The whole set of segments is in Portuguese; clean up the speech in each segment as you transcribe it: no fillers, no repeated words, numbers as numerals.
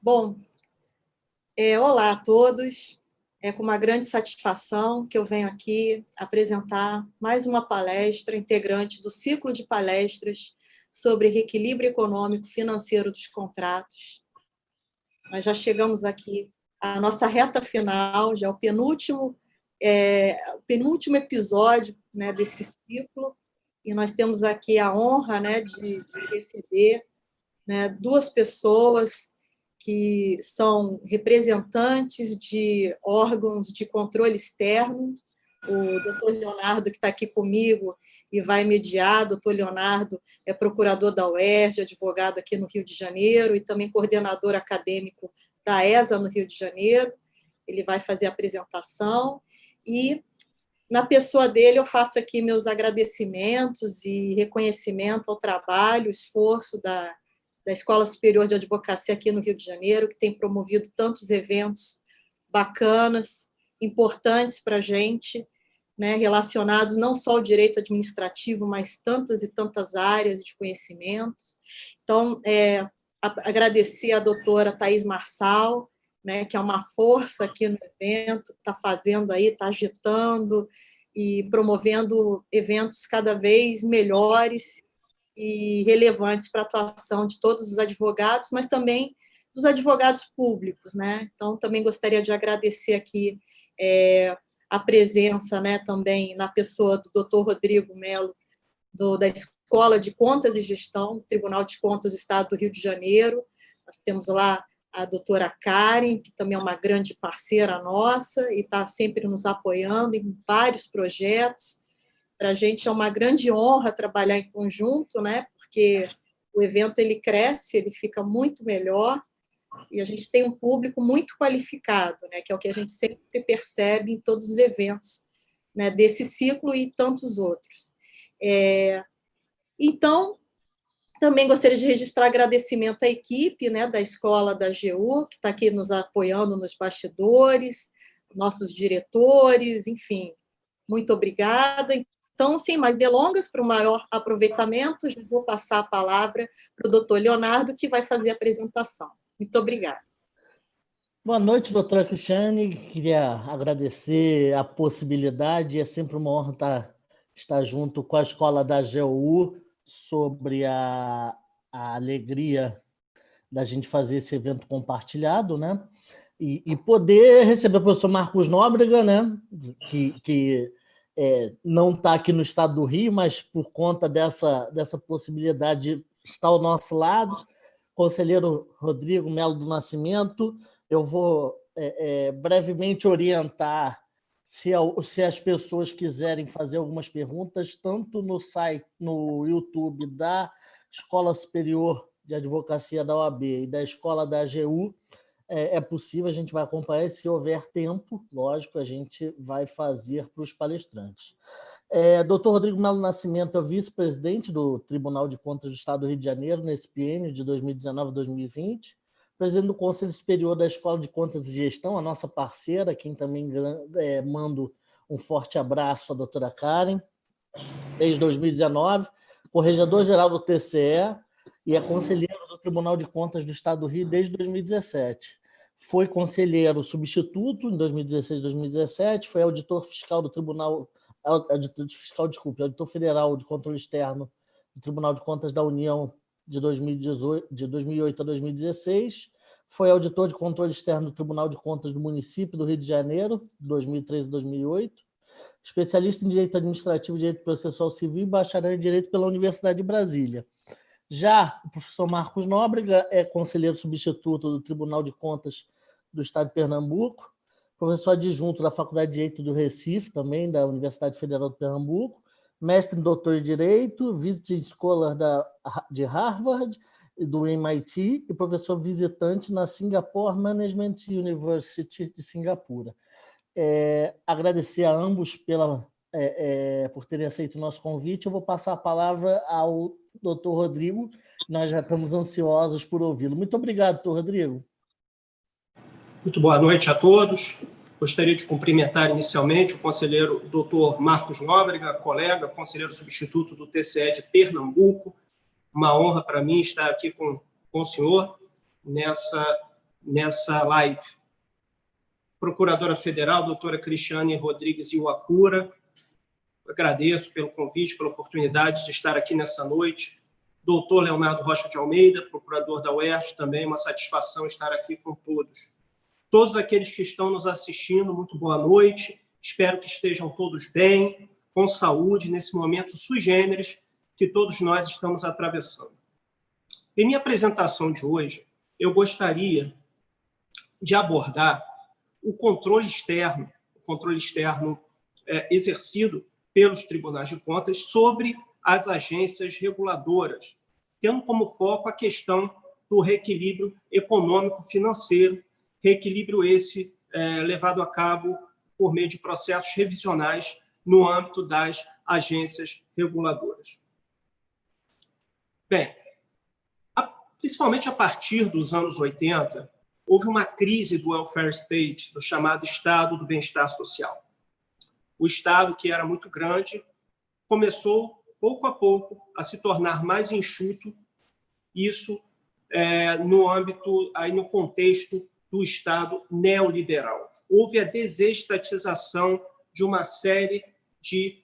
Bom, olá a todos. É com uma grande satisfação que eu venho aqui apresentar mais uma palestra integrante do ciclo de palestras sobre reequilíbrio econômico financeiro dos contratos. Nós já chegamos aqui à nossa reta final, já é o penúltimo episódio, né, desse ciclo, e nós temos aqui a honra, né, de receber, né, duas pessoas que são representantes de órgãos de controle externo, o doutor Leonardo, que está aqui comigo e vai mediar. Doutor Leonardo é procurador da UERJ, advogado aqui no Rio de Janeiro e também coordenador acadêmico da ESA no Rio de Janeiro. Ele vai fazer a apresentação e, na pessoa dele, eu faço aqui meus agradecimentos e reconhecimento ao trabalho, esforço da Escola Superior de Advocacia aqui no Rio de Janeiro, que tem promovido tantos eventos bacanas, importantes para a gente, né, relacionados não só ao direito administrativo, mas tantas e tantas áreas de conhecimentos. Então, agradecer à doutora Thaís Marçal, né, que é uma força aqui no evento, está fazendo aí, está agitando e promovendo eventos cada vez melhores e relevantes para a atuação de todos os advogados, mas também dos advogados públicos, né? Então, também gostaria de agradecer aqui a presença, né, também na pessoa do Dr. Rodrigo Melo, da Escola de Contas e Gestão, do Tribunal de Contas do Estado do Rio de Janeiro. Nós temos lá a doutora Karen, que também é uma grande parceira nossa e está sempre nos apoiando em vários projetos. Para a gente é uma grande honra trabalhar em conjunto, né? Porque o evento ele cresce, ele fica muito melhor e a gente tem um público muito qualificado, né? Que é o que a gente sempre percebe em todos os eventos, né? Desse ciclo e tantos outros. Então, também gostaria de registrar agradecimento à equipe, né, da escola da AGU, que está aqui nos apoiando nos bastidores, nossos diretores, enfim, muito obrigada. Então, sem mais delongas, para o maior aproveitamento, já vou passar a palavra para o doutor Leonardo, que vai fazer a apresentação. Muito obrigada. Boa noite, doutora Cristiane. Queria agradecer a possibilidade, é sempre uma honra estar junto com a escola da AGU sobre a alegria da gente fazer esse evento compartilhado, né? E poder receber o professor Marcos Nóbrega, né? Que não está aqui no estado do Rio, mas por conta dessa possibilidade está ao nosso lado. Conselheiro Rodrigo Melo do Nascimento, eu vou brevemente orientar se as pessoas quiserem fazer algumas perguntas, tanto no site, no YouTube da Escola Superior de Advocacia da OAB e da Escola da AGU, é possível, a gente vai acompanhar, e se houver tempo, lógico, a gente vai fazer para os palestrantes. Dr. Rodrigo Melo Nascimento é vice-presidente do Tribunal de Contas do Estado do Rio de Janeiro, nesse biênio de 2019 a 2020, presidente do Conselho Superior da Escola de Contas e Gestão, a nossa parceira, quem também mando um forte abraço à doutora Karen, desde 2019, corregedor-geral do TCE e é conselheiro do Tribunal de Contas do Estado do Rio desde 2017. Foi conselheiro substituto em 2016 e 2017, foi auditor fiscal do Tribunal, auditor federal de controle externo do Tribunal de Contas da União de 2008 a 2016, foi auditor de controle externo do Tribunal de Contas do Município do Rio de Janeiro, de 2013 a 2008, especialista em Direito Administrativo e Direito Processual Civil e bacharel em Direito pela Universidade de Brasília. Já o professor Marcos Nóbrega é conselheiro substituto do Tribunal de Contas do Estado de Pernambuco, professor adjunto da Faculdade de Direito do Recife, também da Universidade Federal de Pernambuco, mestre em doutor em Direito, visiting scholar de Harvard e do MIT e professor visitante na Singapore Management University de Singapura. Agradecer a ambos por terem aceito o nosso convite. Eu vou passar a palavra ao doutor Rodrigo, nós já estamos ansiosos por ouvi-lo. Muito obrigado, doutor Rodrigo. Muito boa noite a todos. Gostaria de cumprimentar inicialmente o conselheiro doutor Marcos Nóbrega, colega, conselheiro substituto do TCE de Pernambuco. Uma honra para mim estar aqui com o senhor nessa live. Procuradora Federal, doutora Cristiane Rodrigues Iwakura, agradeço pelo convite, pela oportunidade de estar aqui nessa noite. Doutor Leonardo Rocha de Almeida, procurador da UERJ, também uma satisfação estar aqui com todos. Todos aqueles que estão nos assistindo, muito boa noite. Espero que estejam todos bem, com saúde, nesse momento sui generis que todos nós estamos atravessando. Em minha apresentação de hoje, eu gostaria de abordar o controle externo exercido pelos tribunais de contas sobre as agências reguladoras, tendo como foco a questão do reequilíbrio econômico-financeiro, reequilíbrio esse levado a cabo por meio de processos revisionais no âmbito das agências reguladoras. Bem, principalmente a partir dos anos 80, houve uma crise do welfare state, do chamado Estado do bem-estar social. O Estado, que era muito grande, começou, pouco a pouco, a se tornar mais enxuto, isso no âmbito, aí no contexto do Estado neoliberal. Houve a desestatização de uma série de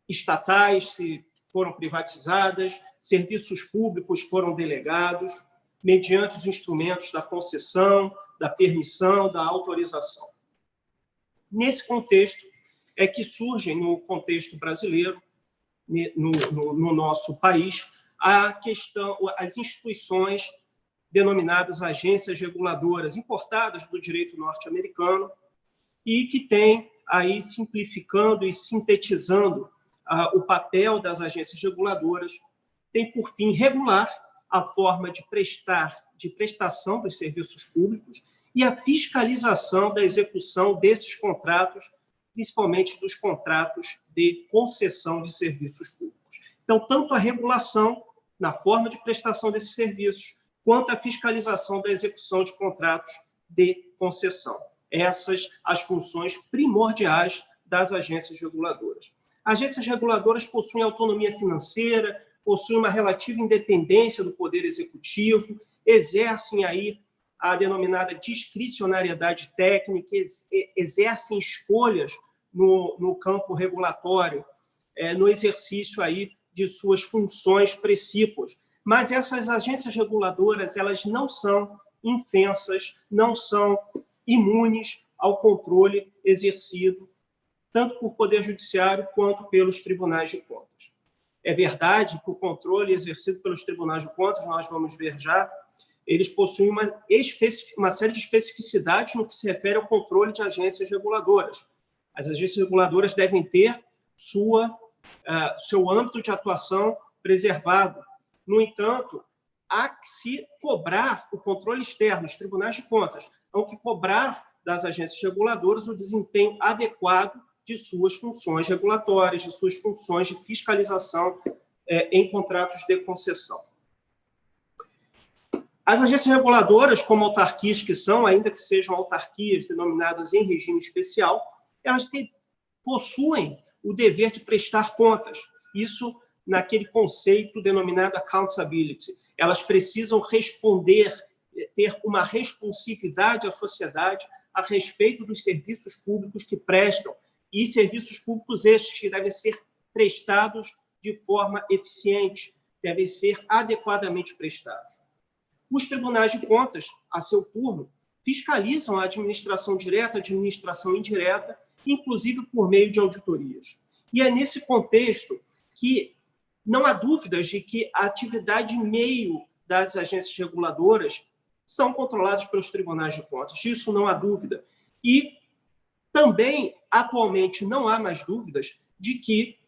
estatais que foram privatizadas, serviços públicos foram delegados, mediante os instrumentos da concessão, da permissão, da autorização. Nesse contexto é que surgem, no contexto brasileiro, no nosso país, as instituições denominadas agências reguladoras, importadas do direito norte-americano, e que têm, aí, simplificando e sintetizando o papel das agências reguladoras, tem, por fim, regular a forma de prestação dos serviços públicos e a fiscalização da execução desses contratos, principalmente dos contratos de concessão de serviços públicos. Então, tanto a regulação na forma de prestação desses serviços, quanto a fiscalização da execução de contratos de concessão. Essas as funções primordiais das agências reguladoras. Agências reguladoras possuem autonomia financeira, possuem uma relativa independência do Poder Executivo, exercem aí a denominada discricionariedade técnica, exercem escolhas no campo regulatório, no exercício aí de suas funções precípuas. Mas essas agências reguladoras, elas não são infensas, não são imunes ao controle exercido tanto por Poder Judiciário quanto pelos tribunais de contas. É verdade que o controle exercido pelos tribunais de contas, nós vamos ver já, eles possuem uma série de especificidades no que se refere ao controle de agências reguladoras. As agências reguladoras devem ter seu âmbito de atuação preservado. No entanto, há que se cobrar o controle externo, os tribunais de contas, há que cobrar das agências reguladoras o desempenho adequado de suas funções regulatórias, de suas funções de fiscalização em contratos de concessão. As agências reguladoras, como autarquias que são, ainda que sejam autarquias denominadas em regime especial, elas possuem o dever de prestar contas. Isso naquele conceito denominado accountability. Elas precisam responder, ter uma responsividade à sociedade a respeito dos serviços públicos que prestam, e serviços públicos estes que devem ser prestados de forma eficiente, devem ser adequadamente prestados. Os tribunais de contas, a seu turno, fiscalizam a administração direta, a administração indireta, inclusive por meio de auditorias. E é nesse contexto que não há dúvidas de que a atividade meio das agências reguladoras são controladas pelos tribunais de contas. Disso não há dúvida. E também, atualmente, não há mais dúvidas de que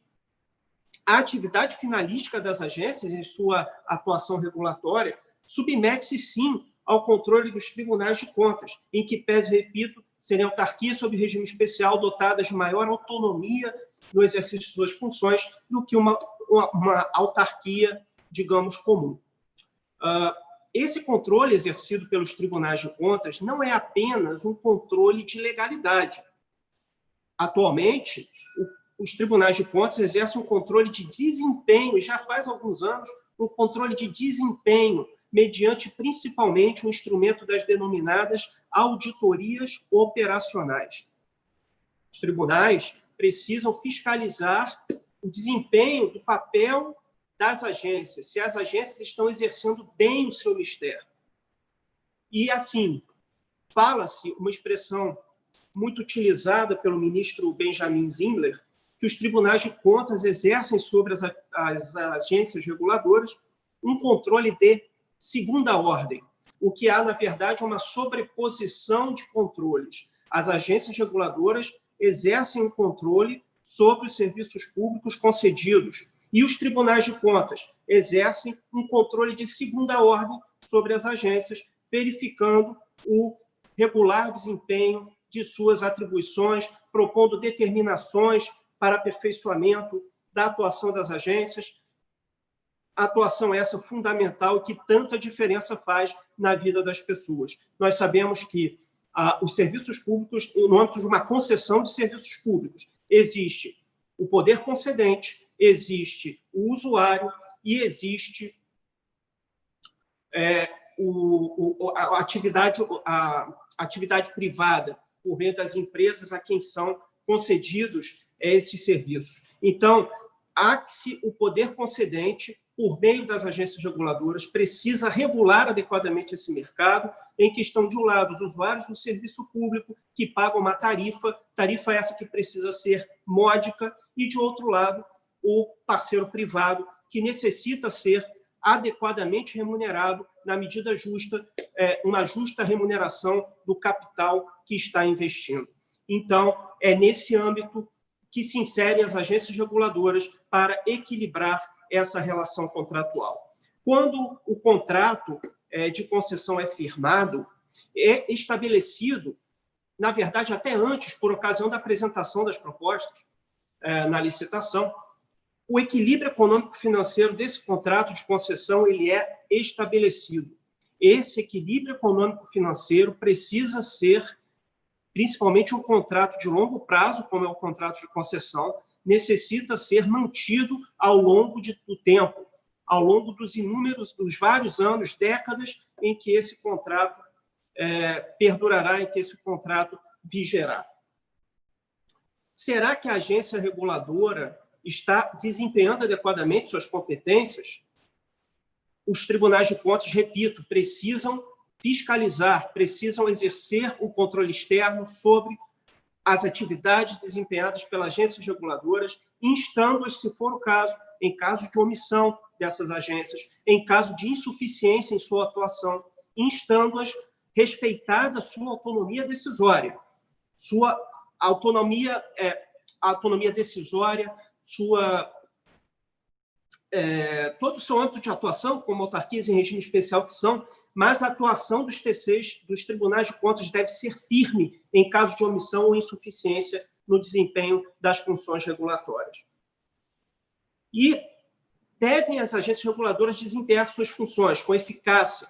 a atividade finalística das agências, em sua atuação regulatória, submete-se, sim, ao controle dos tribunais de contas, em que, pese, repito, serem autarquias sob regime especial dotadas de maior autonomia no exercício de suas funções do que uma autarquia, digamos, comum. Esse controle exercido pelos tribunais de contas não é apenas um controle de legalidade. Atualmente, os tribunais de contas exercem um controle de desempenho, e já faz alguns anos, um controle de desempenho mediante principalmente o instrumento das denominadas auditorias operacionais. Os tribunais precisam fiscalizar o desempenho do papel das agências, se as agências estão exercendo bem o seu mistério. E, assim, fala-se uma expressão muito utilizada pelo ministro Benjamin Zimler, que os tribunais de contas exercem sobre as agências reguladoras um controle de segunda ordem, o que há, na verdade, uma sobreposição de controles. As agências reguladoras exercem um controle sobre os serviços públicos concedidos e os tribunais de contas exercem um controle de segunda ordem sobre as agências, verificando o regular desempenho de suas atribuições, propondo determinações para aperfeiçoamento da atuação das agências, atuação essa fundamental que tanta diferença faz na vida das pessoas. Nós sabemos que os serviços públicos, no âmbito de uma concessão de serviços públicos, existe o poder concedente, existe o usuário e existe a atividade privada, por meio das empresas a quem são concedidos esses serviços. Então, há-se o poder concedente, por meio das agências reguladoras, precisa regular adequadamente esse mercado, em que estão, de um lado, os usuários do serviço público, que pagam uma tarifa essa que precisa ser módica, e, de outro lado, o parceiro privado, que necessita ser adequadamente remunerado na medida justa, uma justa remuneração do capital que está investindo. Então, é nesse âmbito que se inserem as agências reguladoras para equilibrar essa relação contratual. Quando o contrato de concessão é firmado, é estabelecido, na verdade, até antes, por ocasião da apresentação das propostas na licitação, o equilíbrio econômico-financeiro desse contrato de concessão ele é estabelecido. Esse equilíbrio econômico-financeiro precisa ser, principalmente um contrato de longo prazo, como é o contrato de concessão, necessita ser mantido ao longo do tempo, ao longo dos vários anos, décadas, em que esse contrato perdurará, em que esse contrato vigerá. Será que a agência reguladora está desempenhando adequadamente suas competências? Os tribunais de contas, repito, precisam fiscalizar, precisam exercer um controle externo sobre as atividades desempenhadas pelas agências reguladoras, instando-as, se for o caso, em caso de omissão dessas agências, em caso de insuficiência em sua atuação, instando-as respeitada a sua autonomia decisória, sua autonomia decisória, todo o seu âmbito de atuação, como autarquias em regime especial que são, mas a atuação dos TCs, dos tribunais de contas, deve ser firme em caso de omissão ou insuficiência no desempenho das funções regulatórias. E devem as agências reguladoras desempenhar suas funções com eficácia,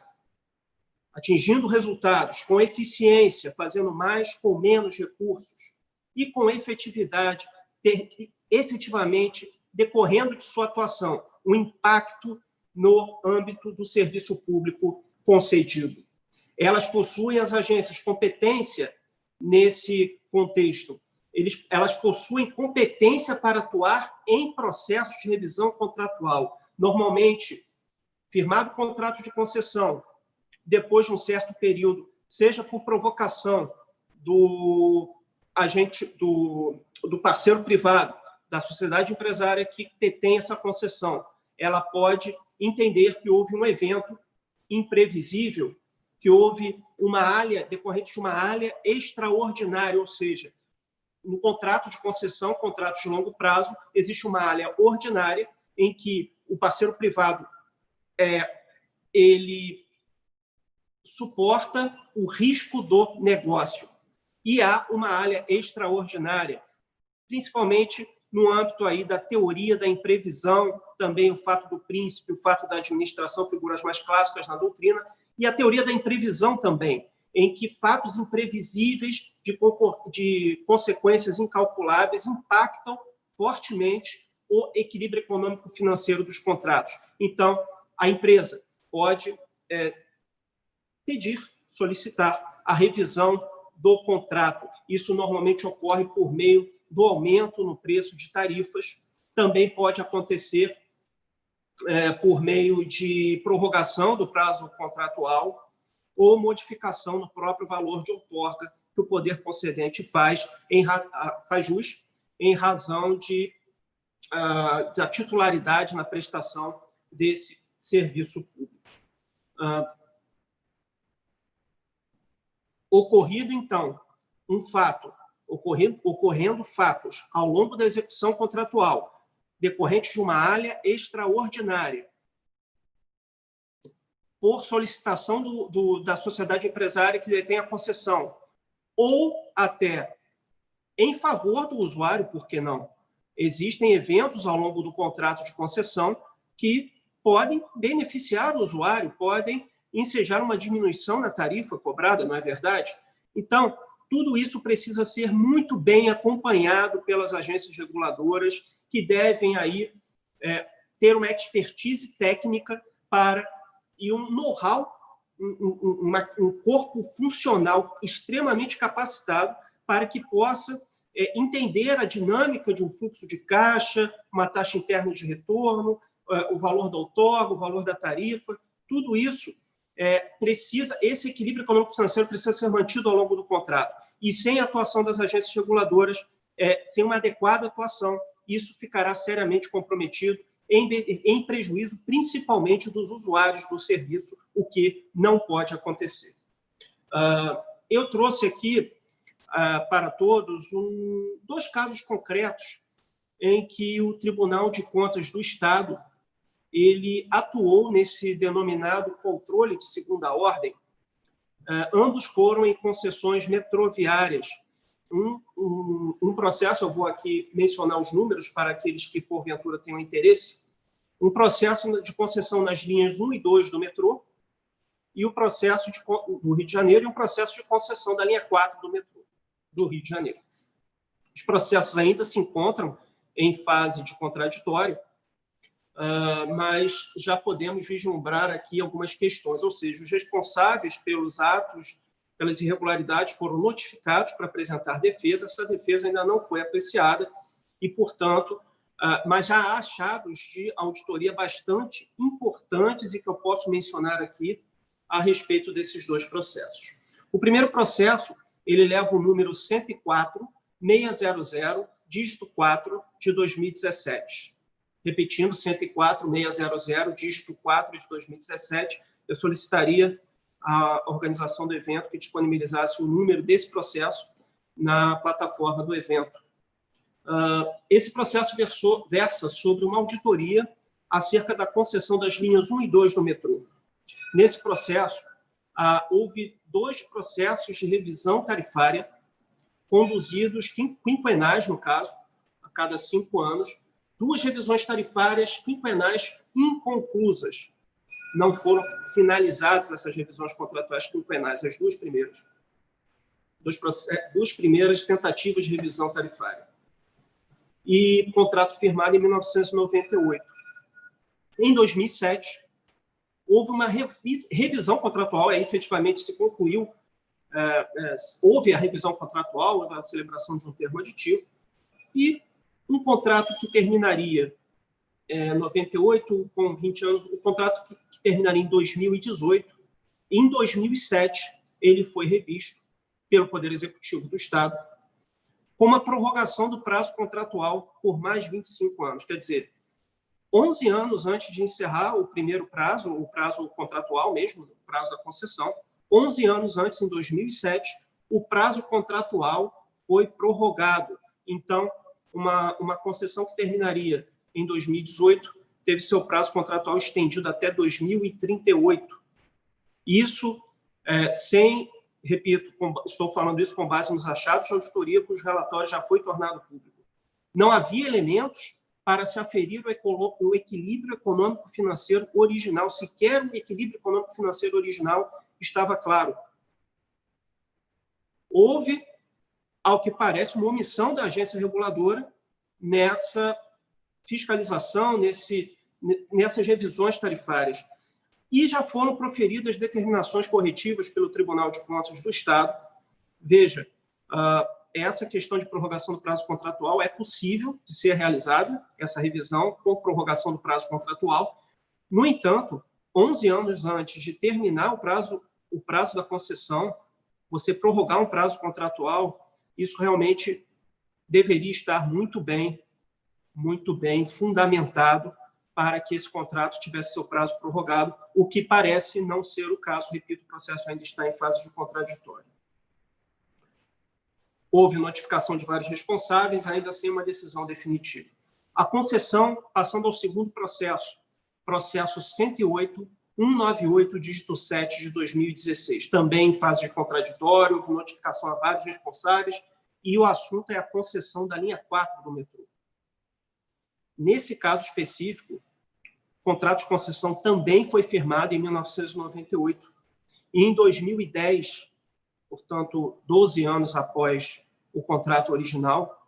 atingindo resultados, com eficiência, fazendo mais com menos recursos, e com efetividade, efetivamente decorrendo de sua atuação, o impacto no âmbito do serviço público concedido. Elas possuem, as agências, competência nesse contexto. Elas possuem competência para atuar em processos de revisão contratual. Normalmente, firmado o contrato de concessão, depois de um certo período, seja por provocação do parceiro privado, da sociedade empresária que detém essa concessão, ela pode entender que houve um evento imprevisível, que houve uma alha, decorrente de uma alha extraordinária, ou seja, no contrato de concessão, contrato de longo prazo, existe uma alha ordinária em que o parceiro privado ele suporta o risco do negócio. E há uma alha extraordinária, principalmente no âmbito aí da teoria da imprevisão, também o fato do príncipe, o fato da administração, figuras mais clássicas na doutrina, e a teoria da imprevisão também, em que fatos imprevisíveis de consequências incalculáveis impactam fortemente o equilíbrio econômico-financeiro dos contratos. Então, a empresa pode solicitar a revisão do contrato. Isso normalmente ocorre por meio do aumento no preço de tarifas. Também pode acontecer por meio de prorrogação do prazo contratual ou modificação no próprio valor de outorga que o poder concedente faz jus em razão da titularidade na prestação desse serviço público. Ocorrido, então, ocorrendo fatos ao longo da execução contratual decorrentes de uma alha extraordinária, por solicitação da sociedade empresária que detém a concessão, ou até em favor do usuário, por que não? Existem eventos ao longo do contrato de concessão que podem beneficiar o usuário, podem ensejar uma diminuição na tarifa cobrada, não é verdade? Então, tudo isso precisa ser muito bem acompanhado pelas agências reguladoras, que devem aí ter uma expertise técnica e um know-how, um corpo funcional extremamente capacitado para que possa entender a dinâmica de um fluxo de caixa, uma taxa interna de retorno, o valor da outorga, o valor da tarifa, tudo isso esse equilíbrio econômico-financeiro precisa ser mantido ao longo do contrato. E sem a atuação das agências reguladoras, sem uma adequada atuação, isso ficará seriamente comprometido em prejuízo, principalmente dos usuários do serviço, o que não pode acontecer. Eu trouxe aqui para todos dois casos concretos em que o Tribunal de Contas do Estado ele atuou nesse denominado controle de segunda ordem. Ambos foram em concessões metroviárias. Um processo, eu vou aqui mencionar os números para aqueles que, porventura, tenham interesse, um processo de concessão nas linhas 1 e 2 do metrô, e o processo do Rio de Janeiro, e um processo de concessão da linha 4 do metrô do Rio de Janeiro. Os processos ainda se encontram em fase de contraditório, mas já podemos vislumbrar aqui algumas questões, ou seja, os responsáveis pelos atos, pelas irregularidades foram notificados para apresentar defesa, essa defesa ainda não foi apreciada e, portanto, mas já há achados de auditoria bastante importantes e que eu posso mencionar aqui a respeito desses dois processos. O primeiro processo, ele leva o número 104.600, dígito 4, de 2017. Repetindo, 104.600, dígito 4 de 2017, eu solicitaria à organização do evento que disponibilizasse o número desse processo na plataforma do evento. Esse processo versa sobre uma auditoria acerca da concessão das linhas 1 e 2 do metrô. Nesse processo, houve 2 processos de revisão tarifária conduzidos quinquenais, no caso, a cada 5 anos, 2 revisões tarifárias quinquenais inconclusas. Não foram finalizadas essas revisões contratuais quinquenais, as 2 primeiras. 2 primeiras tentativas de revisão tarifária. E contrato firmado em 1998. Em 2007, houve uma revisão contratual, aí efetivamente se concluiu, houve a revisão contratual, a celebração de um termo aditivo, e um contrato que terminaria em 98, com 20 anos, um contrato que terminaria em 2018. Em 2007, ele foi revisto pelo Poder Executivo do Estado com uma prorrogação do prazo contratual por mais 25 anos. Quer dizer, 11 anos antes de encerrar o primeiro prazo, o prazo contratual mesmo, o prazo da concessão, 11 anos antes, em 2007, o prazo contratual foi prorrogado. Então, uma concessão que terminaria em 2018 teve seu prazo contratual estendido até 2038. Isso repito, estou falando isso com base nos achados de auditoria, cujo relatório já foi tornado público. Não havia elementos para se aferir o equilíbrio econômico-financeiro original. Sequer o equilíbrio econômico-financeiro original estava claro. Houve, ao que parece, uma omissão da agência reguladora nessa fiscalização, nessas revisões tarifárias. e já foram proferidas determinações corretivas pelo Tribunal de Contas do Estado. Veja, essa questão de prorrogação do prazo contratual é possível de ser realizada, essa revisão com prorrogação do prazo contratual. No entanto, 11 anos antes de terminar o prazo da concessão, você prorrogar um prazo contratual, isso realmente deveria estar muito bem fundamentado para que esse contrato tivesse seu prazo prorrogado, o que parece não ser o caso. Repito, o processo ainda está em fase de contraditório. Houve notificação de vários responsáveis, ainda sem uma decisão definitiva. A concessão, passando ao segundo processo 108.198, dígito 7 de 2016, também em fase de contraditório, houve notificação a vários responsáveis, e o assunto é a concessão da linha 4 do metrô. Nesse caso específico, o contrato de concessão também foi firmado em 1998. E em 2010, portanto, 12 anos após o contrato original,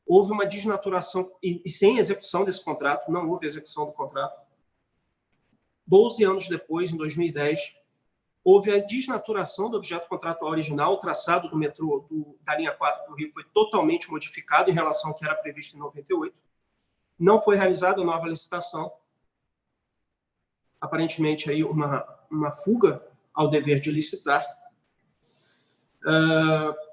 houve uma desnaturação, e sem execução desse contrato, não houve execução do contrato. 12 anos depois, em 2010, houve a desnaturação do objeto contratual original, o traçado do metrô da linha 4 do Rio foi totalmente modificado em relação ao que era previsto em 98. Não foi realizada a nova licitação. Aparentemente, aí uma fuga ao dever de licitar.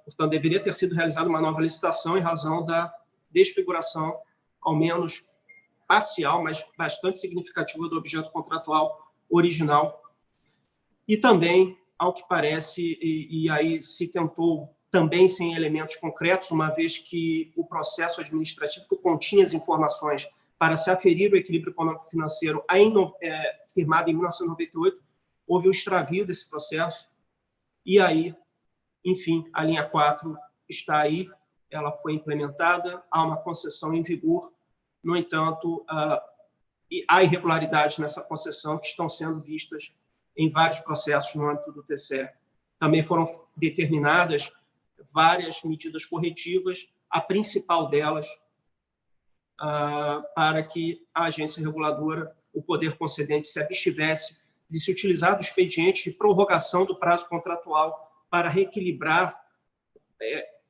Portanto, deveria ter sido realizada uma nova licitação em razão da desfiguração, ao menos parcial, mas bastante significativa do objeto contratual original. E também, ao que parece, e aí se tentou também sem elementos concretos, uma vez que o processo administrativo que continha as informações para se aferir o equilíbrio econômico-financeiro firmado em 1998, houve um extravio desse processo, e aí, enfim, a linha 4 está aí, ela foi implementada, há uma concessão em vigor. No entanto, há irregularidades nessa concessão que estão sendo vistas em vários processos no âmbito do TCE. Também foram determinadas várias medidas corretivas, a principal delas, para que a agência reguladora, o poder concedente, se abstivesse de se utilizar do expediente de prorrogação do prazo contratual para reequilibrar,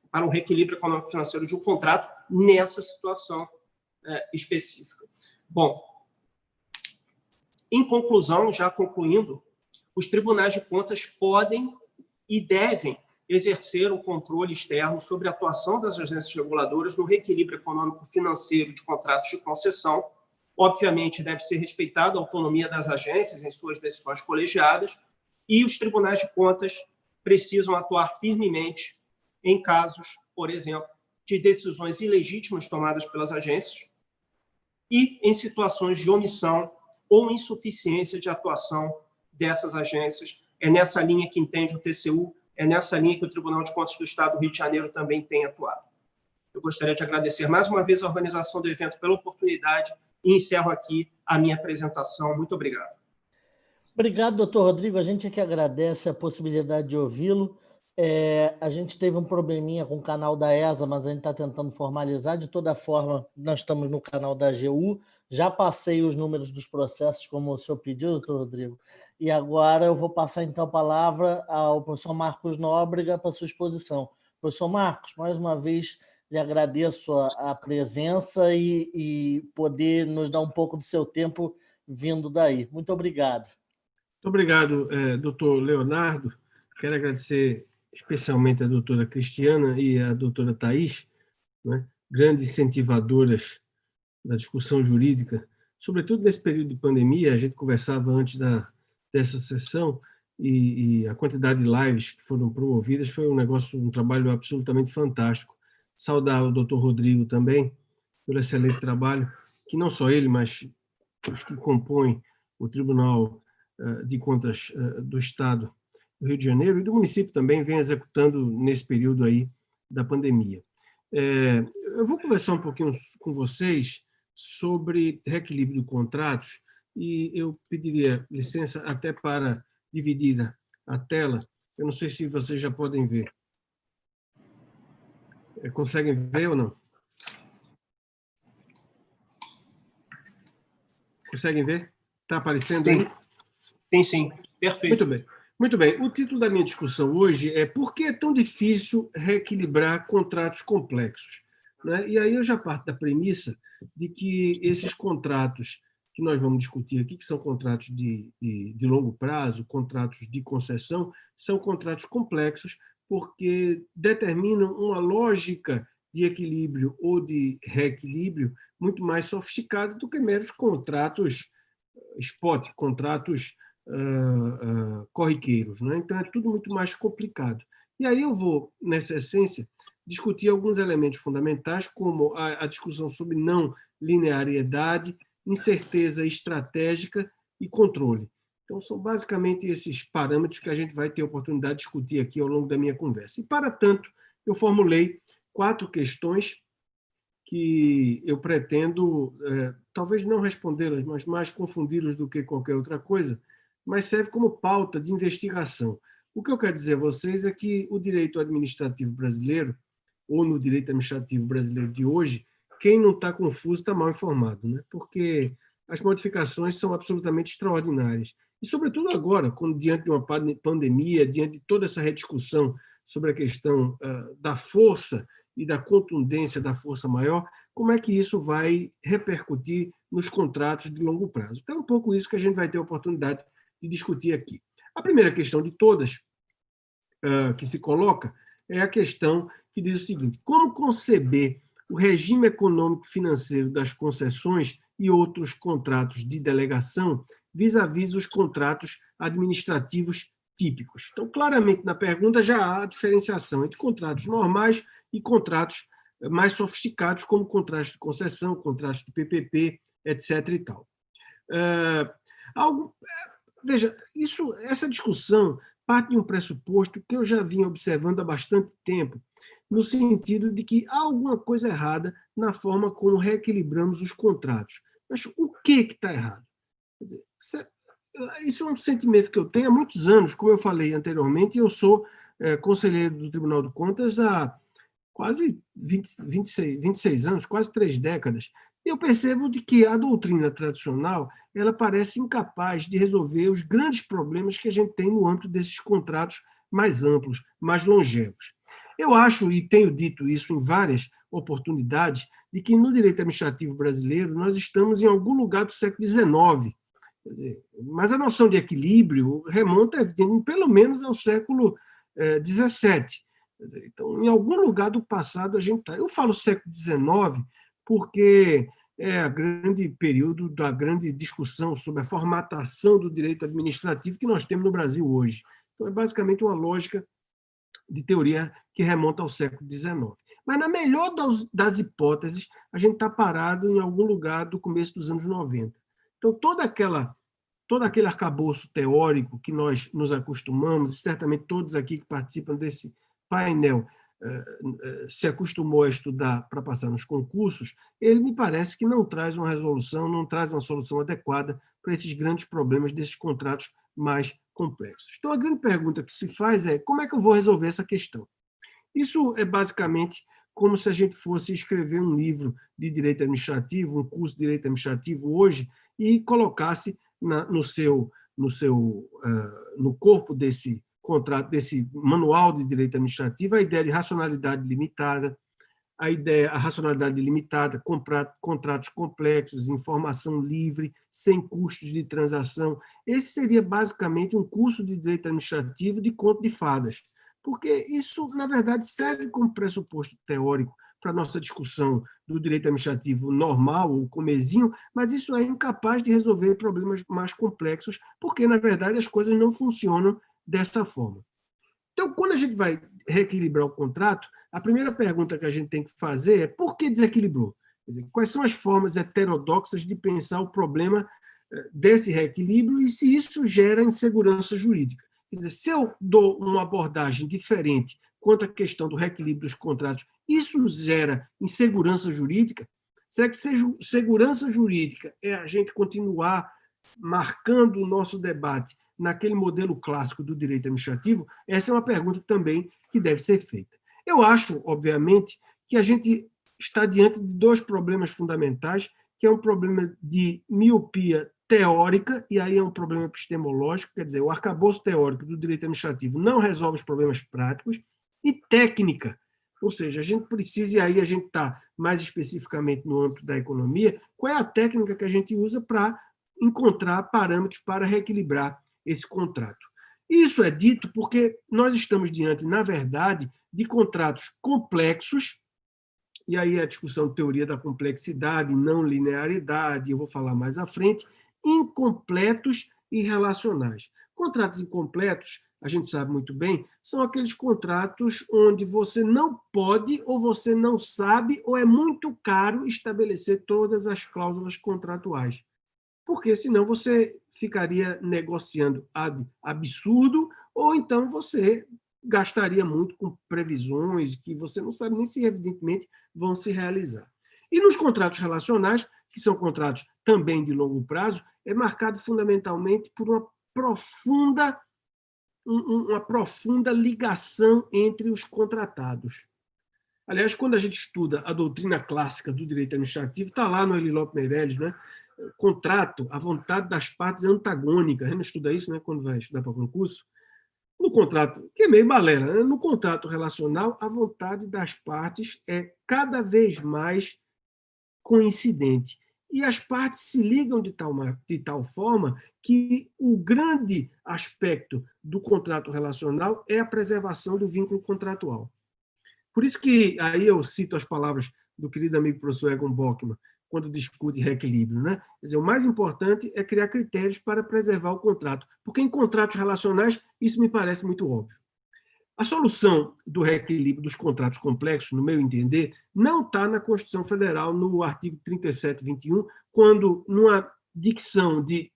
para um reequilíbrio econômico-financeiro de um contrato nessa situação específica. Bom, em conclusão, já concluindo, os tribunais de contas podem e devem exercer o controle externo sobre a atuação das agências reguladoras no reequilíbrio econômico-financeiro de contratos de concessão. Obviamente, deve ser respeitada a autonomia das agências em suas decisões colegiadas, e os tribunais de contas precisam atuar firmemente em casos, por exemplo, de decisões ilegítimas tomadas pelas agências e em situações de omissão ou insuficiência de atuação dessas agências. É nessa linha que entende o TCU, é nessa linha que o Tribunal de Contas do Estado do Rio de Janeiro também tem atuado. Eu gostaria de agradecer mais uma vez a organização do evento pela oportunidade e encerro aqui a minha apresentação. Muito obrigado. Obrigado, doutor Rodrigo. A gente é que agradece a possibilidade de ouvi-lo. A gente teve um probleminha com o canal da ESA, mas a gente está tentando formalizar. De toda forma, nós estamos no canal da AGU. Já passei os números dos processos, como o senhor pediu, doutor Rodrigo. E agora eu vou passar, então, a palavra ao professor Marcos Nóbrega para a sua exposição. Professor Marcos, mais uma vez, lhe agradeço a presença e poder nos dar um pouco do seu tempo vindo daí. Muito obrigado. Muito obrigado, doutor Leonardo. Quero agradecer especialmente a doutora Cristiana e a doutora Thais, né, grandes incentivadoras da discussão jurídica, sobretudo nesse período de pandemia. A gente conversava antes dessa sessão e a quantidade de lives que foram promovidas foi um trabalho absolutamente fantástico. Saudar o doutor Rodrigo também pelo excelente trabalho, que não só ele, mas os que compõem o Tribunal de Contas do Estado do Rio de Janeiro e do município também vem executando nesse período aí da pandemia. Eu vou conversar um pouquinho com vocês sobre reequilíbrio de contratos e eu pediria licença até para dividir a tela. Eu não sei se vocês já podem ver. Conseguem ver ou não? Conseguem ver? Está aparecendo aí? Sim, sim, perfeito. Muito bem. Muito bem. O título da minha discussão hoje é por que é tão difícil reequilibrar contratos complexos? Né? E aí eu já parto da premissa de que esses contratos que nós vamos discutir aqui, que são contratos de longo prazo, contratos de concessão, são contratos complexos porque determinam uma lógica de equilíbrio ou de reequilíbrio muito mais sofisticada do que meros contratos spot, contratos corriqueiros. Né? Então, é tudo muito mais complicado. E aí eu vou, nessa essência, discutir alguns elementos fundamentais, como a discussão sobre não linearidade, incerteza estratégica e controle. Então, são basicamente esses parâmetros que a gente vai ter a oportunidade de discutir aqui ao longo da minha conversa. E, para tanto, eu formulei 4 questões que eu pretendo, talvez não respondê-las, mas mais confundi-las do que qualquer outra coisa, mas serve como pauta de investigação. O que eu quero dizer a vocês é que o direito administrativo brasileiro, ou no direito administrativo brasileiro de hoje, quem não está confuso está mal informado, né? Porque as modificações são absolutamente extraordinárias. E, sobretudo agora, quando diante de uma pandemia, diante de toda essa rediscussão sobre a questão da força e da contundência da força maior, como é que isso vai repercutir nos contratos de longo prazo? Então, é um pouco isso que a gente vai ter a oportunidade de discutir aqui. A primeira questão de todas que se coloca é a questão que diz o seguinte: como conceber o regime econômico-financeiro das concessões e outros contratos de delegação vis-à-vis os contratos administrativos típicos? Então, claramente, na pergunta já há a diferenciação entre contratos normais e contratos mais sofisticados, como contratos de concessão, contratos de PPP, etc. e tal. Veja, essa discussão parte de um pressuposto que eu já vinha observando há bastante tempo, no sentido de que há alguma coisa errada na forma como reequilibramos os contratos. Mas o que está errado? Quer dizer, isso é um sentimento que eu tenho há muitos anos, como eu falei anteriormente, eu sou conselheiro do Tribunal de Contas há quase 26 anos, quase 3 décadas. E eu percebo de que a doutrina tradicional ela parece incapaz de resolver os grandes problemas que a gente tem no âmbito desses contratos mais amplos, mais longevos. Eu acho, e tenho dito isso em várias oportunidades, de que no direito administrativo brasileiro nós estamos em algum lugar do século XIX. Mas a noção de equilíbrio remonta, pelo menos, ao século XVII. Então, em algum lugar do passado a gente está. Eu falo século XIX porque é o grande período da grande discussão sobre a formatação do direito administrativo que nós temos no Brasil hoje. Então, é basicamente uma lógica de teoria que remonta ao século XIX. Mas, na melhor das hipóteses, a gente está parado em algum lugar do começo dos anos 90. Então, todo aquele arcabouço teórico que nós nos acostumamos, e certamente todos aqui que participam desse painel se acostumou a estudar para passar nos concursos, ele me parece que não traz uma resolução, não traz uma solução adequada para esses grandes problemas desses contratos mais complexos. Então, a grande pergunta que se faz é: como é que eu vou resolver essa questão? Isso é basicamente como se a gente fosse escrever um livro de direito administrativo, um curso de direito administrativo hoje, e colocasse no corpo desse contrato, desse manual de direito administrativo, a ideia de racionalidade limitada, a racionalidade limitada, contratos complexos, informação livre, sem custos de transação. Esse seria basicamente um curso de direito administrativo de conto de fadas, porque isso, na verdade, serve como pressuposto teórico para a nossa discussão do direito administrativo normal, ou comezinho, mas isso é incapaz de resolver problemas mais complexos, porque, na verdade, as coisas não funcionam dessa forma. Então, quando a gente vai reequilibrar o contrato, a primeira pergunta que a gente tem que fazer é: por que desequilibrou? Quer dizer, quais são as formas heterodoxas de pensar o problema desse reequilíbrio e se isso gera insegurança jurídica? Quer dizer, se eu dou uma abordagem diferente quanto à questão do reequilíbrio dos contratos, isso gera insegurança jurídica? Será que segurança jurídica é a gente continuar marcando o nosso debate naquele modelo clássico do direito administrativo? Essa é uma pergunta também que deve ser feita. Eu acho, obviamente, que a gente está diante de 2 problemas fundamentais, que é um problema de miopia teórica, e aí é um problema epistemológico, quer dizer, o arcabouço teórico do direito administrativo não resolve os problemas práticos, e técnica, ou seja, a gente precisa, e aí a gente está mais especificamente no âmbito da economia, qual é a técnica que a gente usa para encontrar parâmetros para reequilibrar esse contrato. Isso é dito porque nós estamos diante, na verdade, de contratos complexos, e aí a discussão de teoria da complexidade, não linearidade, eu vou falar mais à frente, incompletos e relacionais. Contratos incompletos, a gente sabe muito bem, são aqueles contratos onde você não pode, ou você não sabe, ou é muito caro estabelecer todas as cláusulas contratuais. Porque senão você ficaria negociando ad absurdo, ou então você gastaria muito com previsões que você não sabe nem se, evidentemente, vão se realizar. E nos contratos relacionais, que são contratos também de longo prazo, é marcado fundamentalmente por uma profunda ligação entre os contratados. Aliás, quando a gente estuda a doutrina clássica do direito administrativo, está lá no Elilope Meirelles, né? Contrato, a vontade das partes é antagônica. A gente não estuda isso, né, quando vai estudar para concurso. No contrato, que é meio balela, né? No contrato relacional, a vontade das partes é cada vez mais coincidente. E as partes se ligam de tal forma que o grande aspecto do contrato relacional é a preservação do vínculo contratual. Por isso que aí eu cito as palavras do querido amigo professor Egon Bockmann, quando discute reequilíbrio, né? Quer dizer, o mais importante é criar critérios para preservar o contrato, porque em contratos relacionais isso me parece muito óbvio. A solução do reequilíbrio dos contratos complexos, no meu entender, não está na Constituição Federal, no artigo 3721, quando, numa dicção de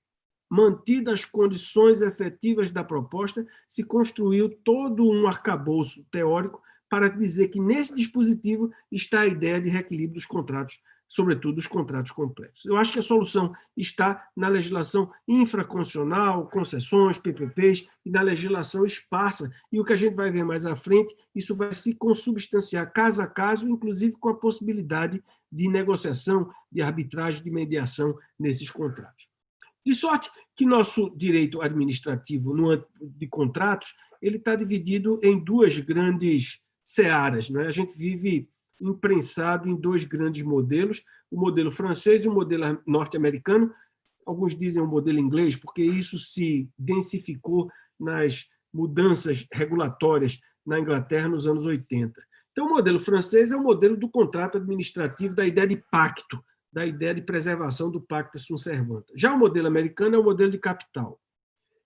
mantidas as condições efetivas da proposta, se construiu todo um arcabouço teórico para dizer que nesse dispositivo está a ideia de reequilíbrio dos contratos, sobretudo os contratos complexos. Eu acho que a solução está na legislação infraconstitucional, concessões, PPPs, e na legislação esparsa. E o que a gente vai ver mais à frente, isso vai se consubstanciar caso a caso, inclusive com a possibilidade de negociação, de arbitragem, de mediação nesses contratos. De sorte que nosso direito administrativo no âmbito de contratos ele está dividido em duas grandes searas, não é? A gente vive imprensado em dois grandes modelos, o modelo francês e o modelo norte-americano. Alguns dizem o modelo inglês, porque isso se densificou nas mudanças regulatórias na Inglaterra nos anos 80. Então, o modelo francês é o modelo do contrato administrativo, da ideia de pacto, da ideia de preservação do pacta sunt servanda. Já o modelo americano é o modelo de capital.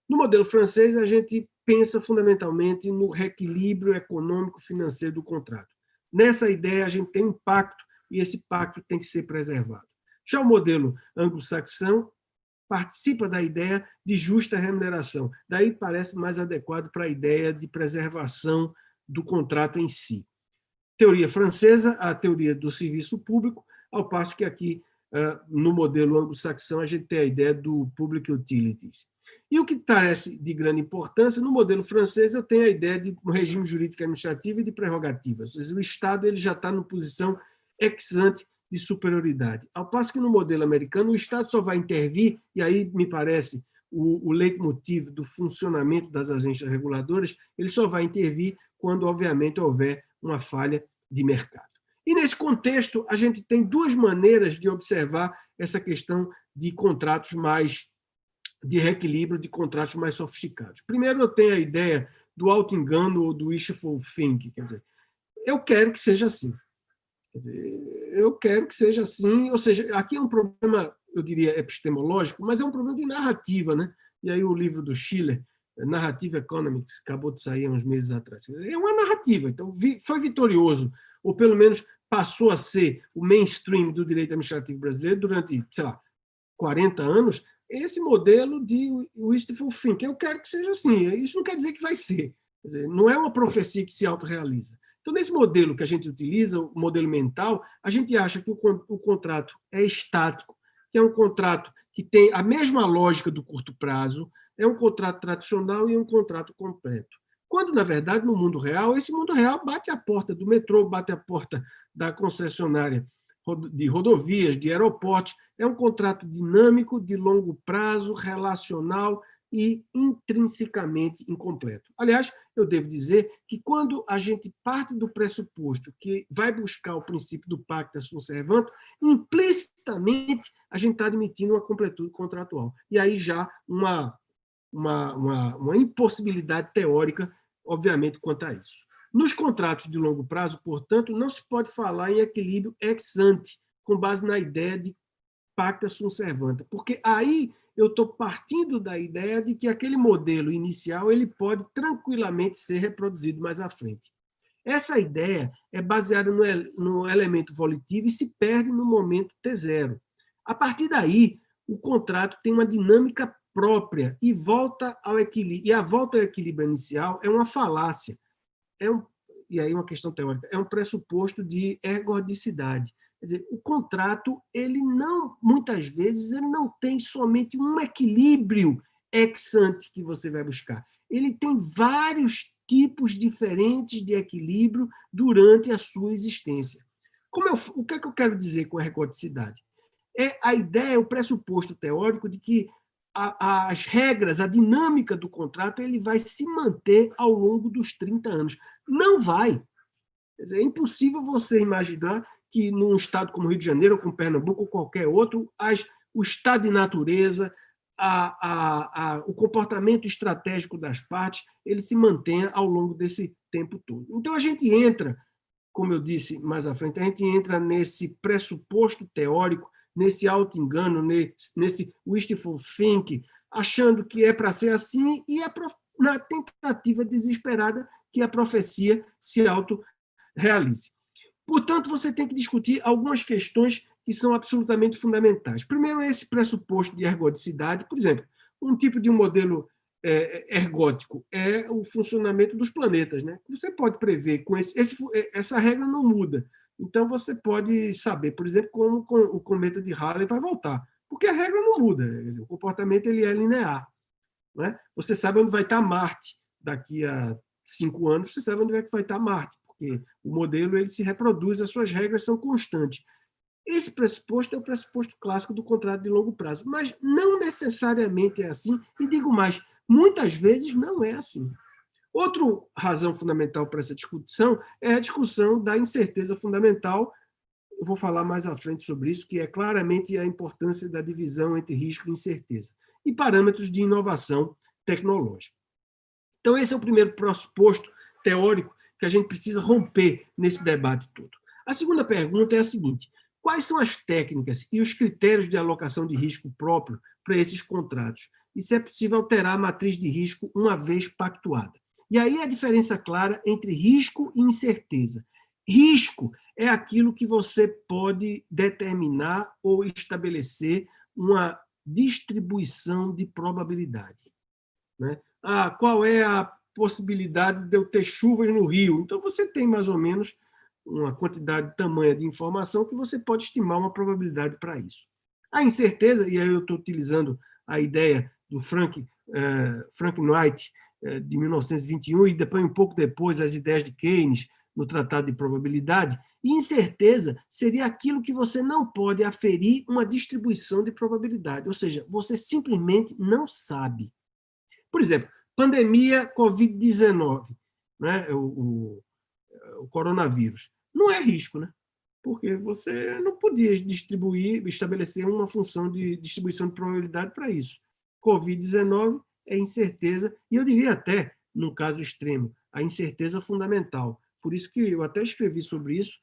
No modelo francês, a gente pensa fundamentalmente no reequilíbrio econômico-financeiro do contrato. Nessa ideia, a gente tem um pacto e esse pacto tem que ser preservado. Já o modelo anglo-saxão participa da ideia de justa remuneração. Daí parece mais adequado para a ideia de preservação do contrato em si. Teoria francesa, a teoria do serviço público, ao passo que aqui, no modelo anglo-saxão, a gente tem a ideia do public utilities. E o que parece de grande importância, no modelo francês, eu tenho a ideia de um regime jurídico administrativo e de prerrogativas. Ou seja, o Estado ele já está numa posição ex ante de superioridade. Ao passo que no modelo americano, o Estado só vai intervir, e aí me parece o leitmotiv do funcionamento das agências reguladoras, ele só vai intervir quando, obviamente, houver uma falha de mercado. E, nesse contexto, a gente tem duas maneiras de observar essa questão de contratos mais de reequilíbrio, de contratos mais sofisticados. Primeiro, eu tenho a ideia do auto-engano ou do wishful thinking, quer dizer, eu quero que seja assim. Quer dizer, eu quero que seja assim, ou seja, aqui é um problema, eu diria, epistemológico, mas é um problema de narrativa, né? E aí o livro do Schiller, Narrative Economics, acabou de sair há uns meses atrás. É uma narrativa, então foi vitorioso, ou pelo menos passou a ser o mainstream do direito administrativo brasileiro durante, sei lá, 40 anos, esse modelo de wishful thinking. Eu quero que seja assim. Isso não quer dizer que vai ser. Quer dizer, não é uma profecia que se autorrealiza. Então, nesse modelo que a gente utiliza, o modelo mental, a gente acha que o contrato é estático, que é um contrato que tem a mesma lógica do curto prazo, é um contrato tradicional e um contrato completo. Quando, na verdade, no mundo real, esse mundo real bate a porta do metrô, bate a porta da concessionária de rodovias, de aeroportos. É um contrato dinâmico, de longo prazo, relacional e intrinsecamente incompleto. Aliás, eu devo dizer que quando a gente parte do pressuposto que vai buscar o princípio do pacta sunt servanda, implicitamente a gente está admitindo uma completude contratual. E aí já uma impossibilidade teórica, obviamente, quanto a isso. Nos contratos de longo prazo, portanto, não se pode falar em equilíbrio ex ante, com base na ideia de pacta sunt servanda, porque aí eu estou partindo da ideia de que aquele modelo inicial ele pode tranquilamente ser reproduzido mais à frente. Essa ideia é baseada no elemento volitivo e se perde no momento T0. A partir daí, o contrato tem uma dinâmica própria e volta ao equilíbrio. E a volta ao equilíbrio inicial é uma falácia. E aí uma questão teórica, é um pressuposto de ergodicidade. Quer dizer, o contrato, ele não, muitas vezes, ele não tem somente um equilíbrio ex ante que você vai buscar. Ele tem vários tipos diferentes de equilíbrio durante a sua existência. O que é que eu quero dizer com ergodicidade? É a ideia, o pressuposto teórico de que as regras, a dinâmica do contrato, ele vai se manter ao longo dos 30 anos. Não vai. Quer dizer, é impossível você imaginar que num estado como Rio de Janeiro, ou como Pernambuco, ou qualquer outro, o estado de natureza, o comportamento estratégico das partes, ele se mantenha ao longo desse tempo todo. Então, a gente entra, como eu disse mais à frente, a gente entra nesse pressuposto teórico, nesse auto-engano, nesse wishful thinking, achando que é para ser assim, e na tentativa desesperada que a profecia se auto-realize. Portanto, você tem que discutir algumas questões que são absolutamente fundamentais. Primeiro, esse pressuposto de ergodicidade. Por exemplo, um tipo de modelo ergótico é o funcionamento dos planetas, né? Você pode prever, essa regra não muda. Então, você pode saber, por exemplo, como o cometa de Halley vai voltar, porque a regra não muda, o comportamento ele é linear. Né? Você sabe onde vai estar Marte daqui a 5 anos, você sabe onde vai estar Marte, porque o modelo ele se reproduz, as suas regras são constantes. Esse pressuposto é o pressuposto clássico do contrato de longo prazo, mas não necessariamente é assim, e digo mais, muitas vezes não é assim. Outra razão fundamental para essa discussão é a discussão da incerteza fundamental. Eu vou falar mais à frente sobre isso, que é claramente a importância da divisão entre risco e incerteza, e parâmetros de inovação tecnológica. Então, esse é o primeiro pressuposto teórico que a gente precisa romper nesse debate todo. A segunda pergunta é a seguinte: quais são as técnicas e os critérios de alocação de risco próprio para esses contratos? E se é possível alterar a matriz de risco uma vez pactuada? E aí a diferença clara entre risco e incerteza. Risco é aquilo que você pode determinar ou estabelecer uma distribuição de probabilidade. Né? Qual é a possibilidade de eu ter chuvas no Rio? Então, você tem mais ou menos uma quantidade tamanha de informação que você pode estimar uma probabilidade para isso. A incerteza, e aí eu estou utilizando a ideia do Frank Knight, de 1921, e depois, um pouco depois, as ideias de Keynes, no Tratado de Probabilidade, e incerteza seria aquilo que você não pode aferir uma distribuição de probabilidade, ou seja, você simplesmente não sabe. Por exemplo, pandemia Covid-19, né, o coronavírus, não é risco, né? Porque você não podia estabelecer uma função de distribuição de probabilidade para isso. Covid-19 é incerteza, e eu diria até, no caso extremo, a incerteza fundamental. Por isso que eu até escrevi sobre isso,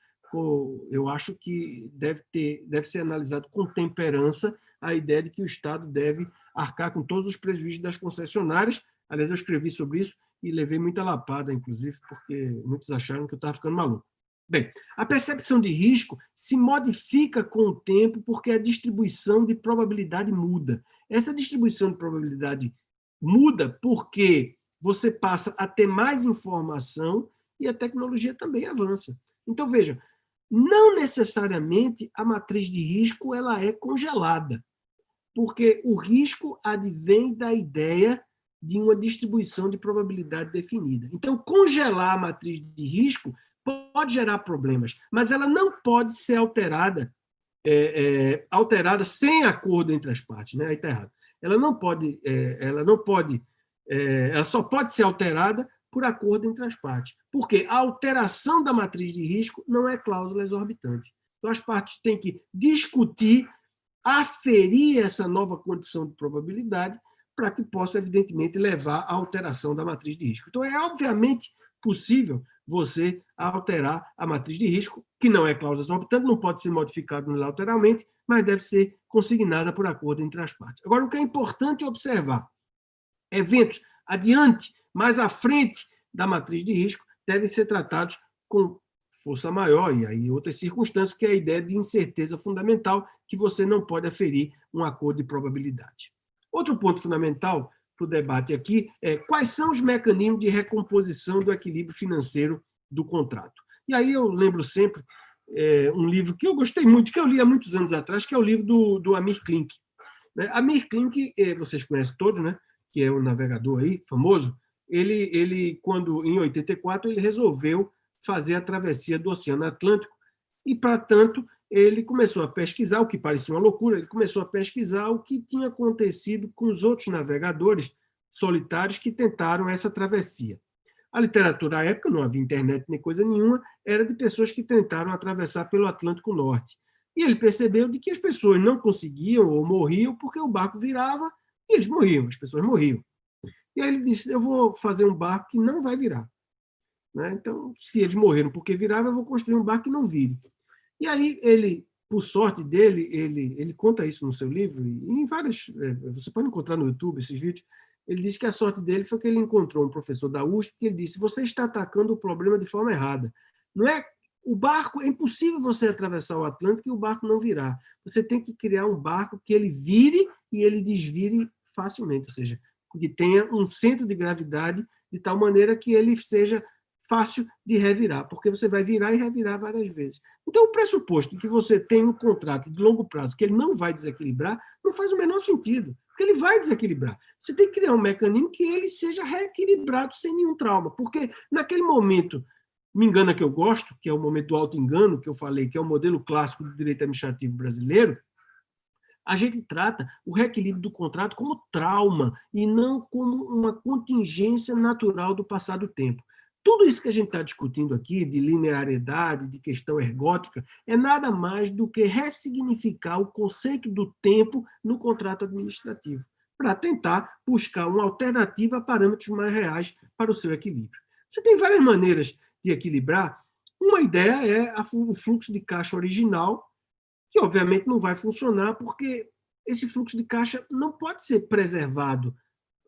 eu acho que deve ser analisado com temperança a ideia de que o Estado deve arcar com todos os prejuízos das concessionárias. Aliás, eu escrevi sobre isso e levei muita lapada, inclusive, porque muitos acharam que eu estava ficando maluco. Bem, a percepção de risco se modifica com o tempo porque a distribuição de probabilidade muda. Essa distribuição de probabilidade muda porque você passa a ter mais informação e a tecnologia também avança. Então, veja, não necessariamente a matriz de risco ela é congelada, porque o risco advém da ideia de uma distribuição de probabilidade definida. Então, congelar a matriz de risco pode gerar problemas, mas ela não pode ser alterada sem acordo entre as partes, né? Aí está errado. Ela só pode ser alterada por acordo entre as partes. Porque a alteração da matriz de risco não é cláusula exorbitante. Então, as partes têm que discutir, aferir essa nova condição de probabilidade para que possa, evidentemente, levar à alteração da matriz de risco. Então, é obviamente possível você alterar a matriz de risco, que não é cláusula exorbitante, não pode ser modificada unilateralmente, mas deve ser consignada por acordo entre as partes. Agora, o que é importante observar, eventos adiante, mais à frente da matriz de risco, devem ser tratados com força maior, e aí outras circunstâncias, que é a ideia de incerteza fundamental, que você não pode aferir um acordo de probabilidade. Outro ponto fundamental para o debate aqui é quais são os mecanismos de recomposição do equilíbrio financeiro do contrato. E aí eu lembro sempre um livro que eu gostei muito, que eu li há muitos anos atrás, que é o livro do Amir Klink. Amir Klink, vocês conhecem todos, né? Que é o navegador aí, famoso. Ele, quando em 84, ele resolveu fazer a travessia do Oceano Atlântico e, para tanto, ele começou a pesquisar, o que parecia uma loucura, ele começou a pesquisar o que tinha acontecido com os outros navegadores solitários que tentaram essa travessia. A literatura à época, não havia internet nem coisa nenhuma, era de pessoas que tentaram atravessar pelo Atlântico Norte. E ele percebeu de que as pessoas não conseguiam ou morriam porque o barco virava e eles morriam, as pessoas morriam. E aí ele disse, eu vou fazer um barco que não vai virar. Então, se eles morreram porque virava, eu vou construir um barco que não vire. E aí ele, por sorte dele, ele conta isso no seu livro, e em várias, você pode encontrar no YouTube esses vídeos, ele diz que a sorte dele foi que ele encontrou um professor da USP que ele disse, você está atacando o problema de forma errada. Não é o barco, é impossível você atravessar o Atlântico e o barco não virar. Você tem que criar um barco que ele vire e ele desvire facilmente, ou seja, que tenha um centro de gravidade de tal maneira que ele seja fácil de revirar, porque você vai virar e revirar várias vezes. Então, o pressuposto de que você tem um contrato de longo prazo que ele não vai desequilibrar, não faz o menor sentido, porque ele vai desequilibrar. Você tem que criar um mecanismo que ele seja reequilibrado sem nenhum trauma, porque naquele momento, me engana que eu gosto, que é o momento do auto-engano, que eu falei, que é o modelo clássico do direito administrativo brasileiro, a gente trata o reequilíbrio do contrato como trauma e não como uma contingência natural do passar do tempo. Tudo isso que a gente está discutindo aqui, de linearidade, de questão ergótica, é nada mais do que ressignificar o conceito do tempo no contrato administrativo, para tentar buscar uma alternativa a parâmetros mais reais para o seu equilíbrio. Você tem várias maneiras de equilibrar. Uma ideia é o fluxo de caixa original, que obviamente não vai funcionar, porque esse fluxo de caixa não pode ser preservado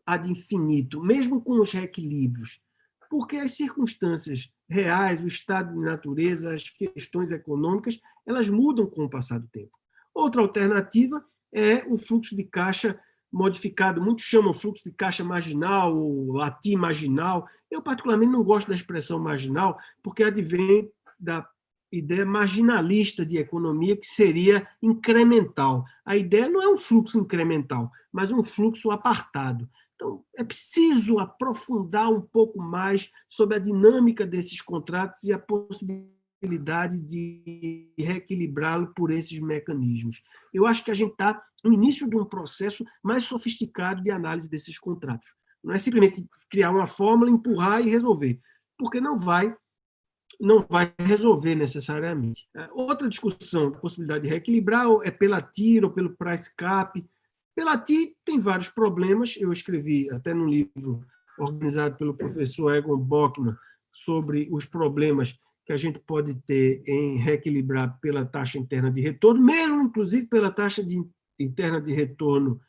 ad infinito, mesmo com os reequilíbrios, porque as circunstâncias reais, o estado de natureza, as questões econômicas, elas mudam com o passar do tempo. Outra alternativa é o fluxo de caixa modificado, muitos chamam fluxo de caixa marginal ou atimarginal. Eu, particularmente, não gosto da expressão marginal, porque advém da ideia marginalista de economia, que seria incremental. A ideia não é um fluxo incremental, mas um fluxo apartado. Então, é preciso aprofundar um pouco mais sobre a dinâmica desses contratos e a possibilidade de reequilibrá-lo por esses mecanismos. Eu acho que a gente está no início de um processo mais sofisticado de análise desses contratos. Não é simplesmente criar uma fórmula, empurrar e resolver, porque não vai resolver necessariamente. Outra discussão, a possibilidade de reequilibrar é pela TIR ou pelo price cap. Pela TIR tem vários problemas. Eu escrevi até num livro organizado pelo professor Egon Bockmann sobre os problemas que a gente pode ter em reequilibrar pela taxa interna de retorno, mesmo, inclusive, pela taxa interna de retorno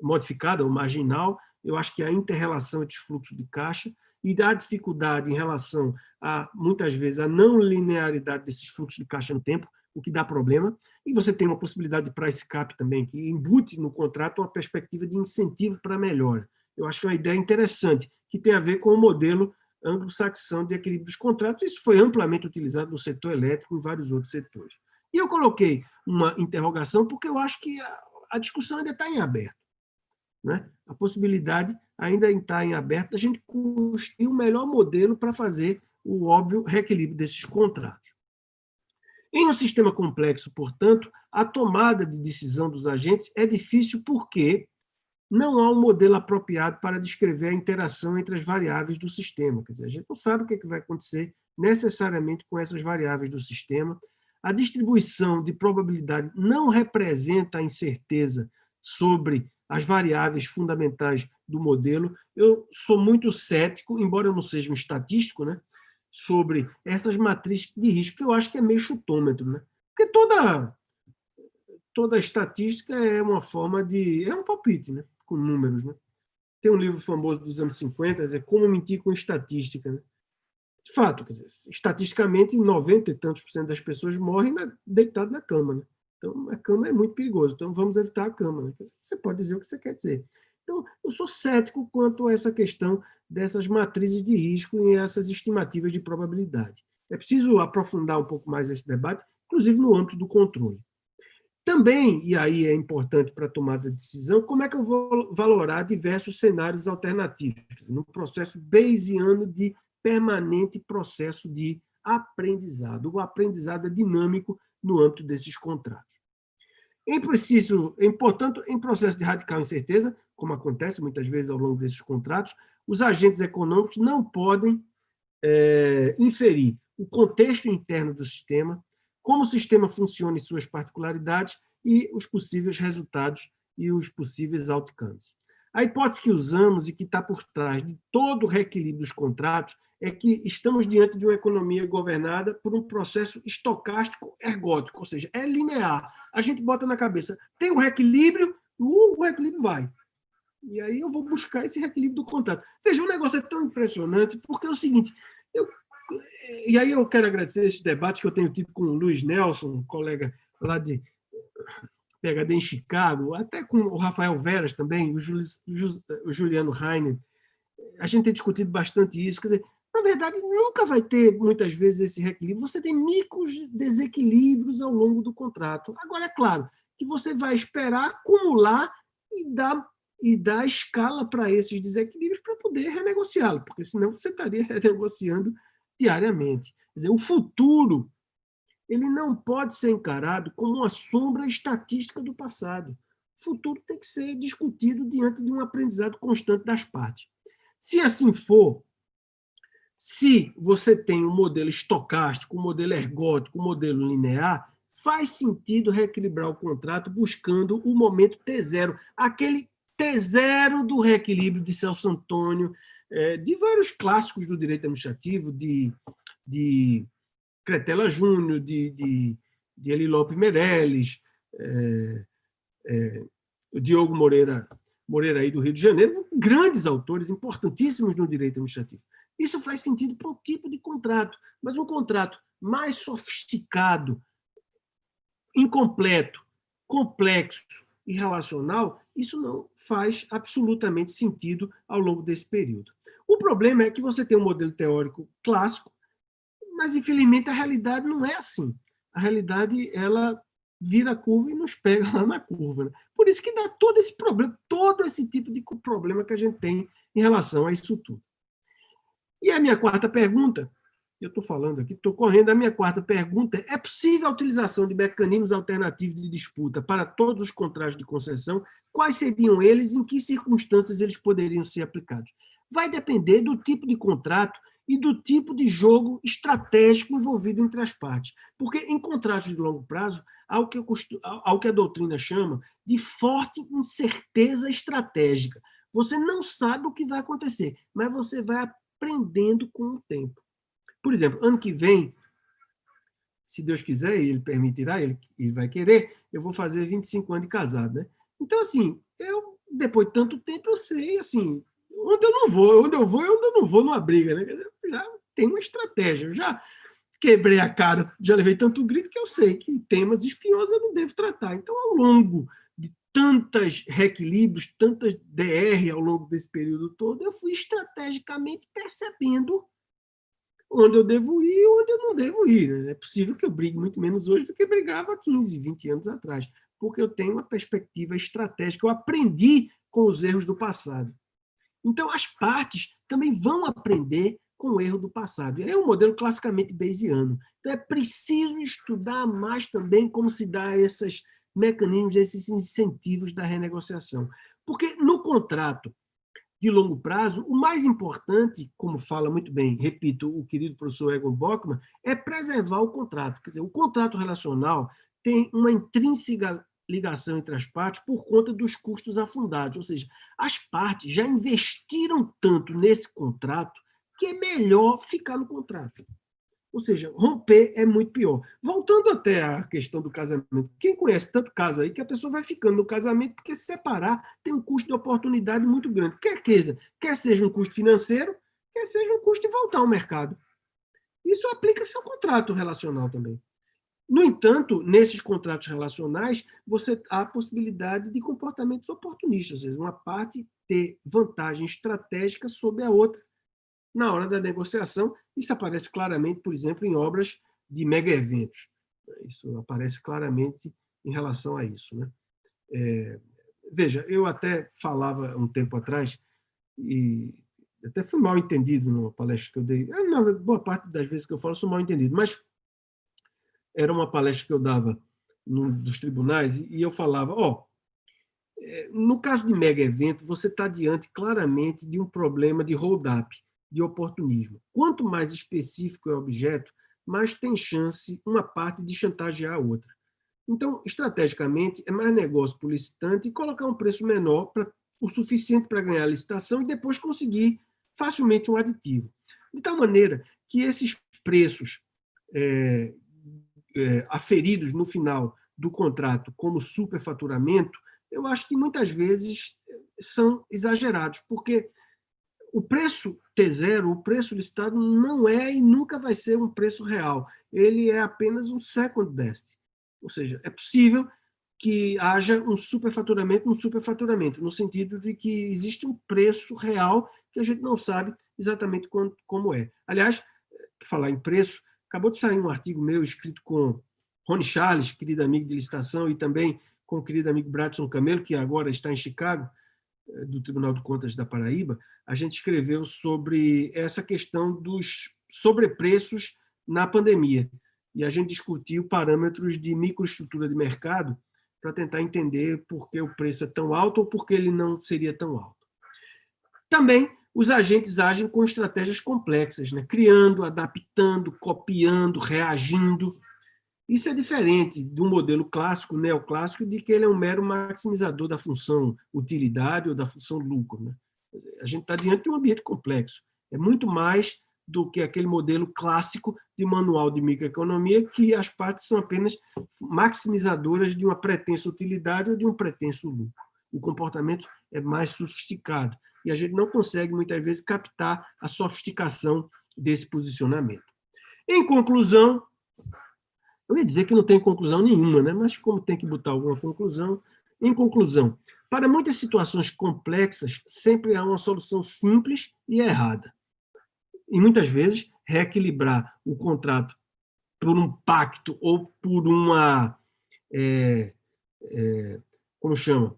modificada ou marginal. Eu acho que a inter-relação entre os fluxos de caixa e da dificuldade em relação a, muitas vezes, a não linearidade desses fluxos de caixa no tempo, o que dá problema. E você tem uma possibilidade de price cap também, que embute no contrato uma perspectiva de incentivo para melhora. Eu acho que é uma ideia interessante, que tem a ver com o modelo anglo-saxão de equilíbrio dos contratos. Isso foi amplamente utilizado no setor elétrico e em vários outros setores. E eu coloquei uma interrogação porque eu acho que a discussão ainda está em aberto. A possibilidade ainda está em aberto da gente construir o melhor modelo para fazer o óbvio reequilíbrio desses contratos. Em um sistema complexo, portanto, a tomada de decisão dos agentes é difícil porque não há um modelo apropriado para descrever a interação entre as variáveis do sistema. Quer dizer, a gente não sabe o que vai acontecer necessariamente com essas variáveis do sistema. A distribuição de probabilidade não representa a incerteza sobre as variáveis fundamentais do modelo. Eu sou muito cético, embora eu não seja um estatístico, né, sobre essas matrizes de risco, que eu acho que é meio chutômetro, né? Porque toda estatística é uma forma de... é um palpite, né? Com números, né? Tem um livro famoso dos anos 50, é Como Mentir com Estatística, né? De fato, quer dizer, estatisticamente, 90 e tantos % das pessoas morrem deitado na cama, né? Então, a cama é muito perigoso, então vamos evitar a cama, né? Você pode dizer o que você quer dizer. Então, eu sou cético quanto a essa questão dessas matrizes de risco e essas estimativas de probabilidade. É preciso aprofundar um pouco mais esse debate, inclusive no âmbito do controle. Também, e aí é importante para a tomada de decisão, como é que eu vou valorar diversos cenários alternativos, no processo bayesiano de permanente processo de aprendizado. O aprendizado é dinâmico no âmbito desses contratos. Portanto, em processo de radical incerteza, como acontece muitas vezes ao longo desses contratos, os agentes econômicos não podem inferir o contexto interno do sistema, como o sistema funciona em suas particularidades e os possíveis resultados e os possíveis outcomes. A hipótese que usamos e que está por trás de todo o reequilíbrio dos contratos é que estamos diante de uma economia governada por um processo estocástico ergótico, ou seja, é linear. A gente bota na cabeça, tem um reequilíbrio, o reequilíbrio vai. E aí eu vou buscar esse reequilíbrio do contrato. Veja, o negócio é tão impressionante, porque é o seguinte, e aí eu quero agradecer esse debate que eu tenho tido com o Luiz Nelson, um colega lá de PhD em Chicago, até com o Rafael Veras também, o Juliano Heiner. A gente tem discutido bastante isso. Quer dizer, na verdade, nunca vai ter, muitas vezes, esse reequilíbrio. Você tem micros desequilíbrios ao longo do contrato. Agora, é claro que você vai esperar acumular e dar escala para esses desequilíbrios para poder renegociá-lo, porque senão você estaria renegociando diariamente. Quer dizer, o futuro ele não pode ser encarado como uma sombra estatística do passado. O futuro tem que ser discutido diante de um aprendizado constante das partes. Se assim for, se você tem um modelo estocástico, um modelo ergótico, um modelo linear, faz sentido reequilibrar o contrato buscando o momento T0, aquele T0 do reequilíbrio de Celso Antônio, de vários clássicos do direito administrativo, de Cretela Júnior, de Eli Lopes Meirelles, o Diogo Moreira aí do Rio de Janeiro, grandes autores importantíssimos no direito administrativo. Isso faz sentido para o tipo de contrato, mas um contrato mais sofisticado, incompleto, complexo e relacional, isso não faz absolutamente sentido ao longo desse período. O problema é que você tem um modelo teórico clássico, mas, infelizmente, a realidade não é assim. A realidade, ela vira a curva e nos pega lá na curva, né? Por isso que dá todo esse problema, todo esse tipo de problema que a gente tem em relação a isso tudo. E a minha quarta pergunta, eu estou falando aqui, estou correndo, a minha quarta pergunta é possível a utilização de mecanismos alternativos de disputa para todos os contratos de concessão? Quais seriam eles e em que circunstâncias eles poderiam ser aplicados? Vai depender do tipo de contrato e do tipo de jogo estratégico envolvido entre as partes. Porque em contratos de longo prazo, há o que a doutrina chama de forte incerteza estratégica. Você não sabe o que vai acontecer, mas você vai aprendendo com o tempo. Por exemplo, ano que vem, se Deus quiser, e Ele permitirá, Ele vai querer, eu vou fazer 25 anos de casado, né? Então, assim, depois de tanto tempo, eu sei, assim, onde eu vou e onde eu não vou numa briga, né? Já tem uma estratégia. Eu já quebrei a cara, já levei tanto grito que eu sei que temas espinhosos eu não devo tratar. Então, ao longo de tantos reequilíbrios, tantas DR ao longo desse período todo, eu fui estrategicamente percebendo onde eu devo ir e onde eu não devo ir. É possível que eu brigue muito menos hoje do que brigava há 15, 20 anos atrás, porque eu tenho uma perspectiva estratégica. Eu aprendi com os erros do passado. Então, as partes também vão aprender com o erro do passado. É um modelo classicamente bayesiano. Então, é preciso estudar mais também como se dá esses mecanismos, esses incentivos da renegociação. Porque no contrato de longo prazo, o mais importante, como fala muito bem, repito, o querido professor Egon Bockmann, é preservar o contrato. Quer dizer, o contrato relacional tem uma intrínseca ligação entre as partes por conta dos custos afundados, ou seja, as partes já investiram tanto nesse contrato que é melhor ficar no contrato. Ou seja, romper é muito pior. Voltando até à questão do casamento, quem conhece tanto caso aí que a pessoa vai ficando no casamento porque se separar tem um custo de oportunidade muito grande. Quer seja um custo financeiro, quer seja um custo de voltar ao mercado. Isso aplica-se ao contrato relacional também. No entanto, nesses contratos relacionais, você há a possibilidade de comportamentos oportunistas, ou seja, uma parte ter vantagem estratégica sobre a outra na hora da negociação. Isso aparece claramente, por exemplo, em obras de mega-eventos. Isso aparece claramente em relação a isso, né? Veja, eu até falava um tempo atrás, e até fui mal entendido numa palestra que eu dei. Na boa parte das vezes que eu falo, sou mal entendido, mas era uma palestra que eu dava num dos tribunais, e eu falava, no caso de mega-evento, você está diante claramente de um problema de hold-up, de oportunismo. Quanto mais específico é o objeto, mais tem chance uma parte de chantagear a outra. Então, estrategicamente, é mais negócio para o licitante colocar um preço menor, o suficiente para ganhar a licitação e depois conseguir facilmente um aditivo. De tal maneira que esses preços aferidos no final do contrato como superfaturamento, eu acho que muitas vezes são exagerados, porque o preço T0, o preço licitado, não é e nunca vai ser um preço real. Ele é apenas um second best. Ou seja, é possível que haja um superfaturamento, no sentido de que existe um preço real que a gente não sabe exatamente como é. Aliás, falar em preço, acabou de sair um artigo meu escrito com Rony Charles, querido amigo de licitação, e também com o querido amigo Bradson Camelo, que agora está em Chicago, do Tribunal de Contas da Paraíba. A gente escreveu sobre essa questão dos sobrepreços na pandemia. E a gente discutiu parâmetros de microestrutura de mercado para tentar entender por que o preço é tão alto ou por que ele não seria tão alto. Também os agentes agem com estratégias complexas, né? Criando, adaptando, copiando, reagindo. Isso é diferente do modelo clássico, neoclássico, de que ele é um mero maximizador da função utilidade ou da função lucro, né? A gente está diante de um ambiente complexo. É muito mais do que aquele modelo clássico de manual de microeconomia, que as partes são apenas maximizadoras de uma pretensa utilidade ou de um pretenso lucro. O comportamento é mais sofisticado e a gente não consegue, muitas vezes, captar a sofisticação desse posicionamento. Em conclusão, eu ia dizer que não tem conclusão nenhuma, né? Mas como tem que botar alguma conclusão, em conclusão, para muitas situações complexas, sempre há uma solução simples e errada. E muitas vezes, reequilibrar o contrato por um pacto ou por uma, como chama?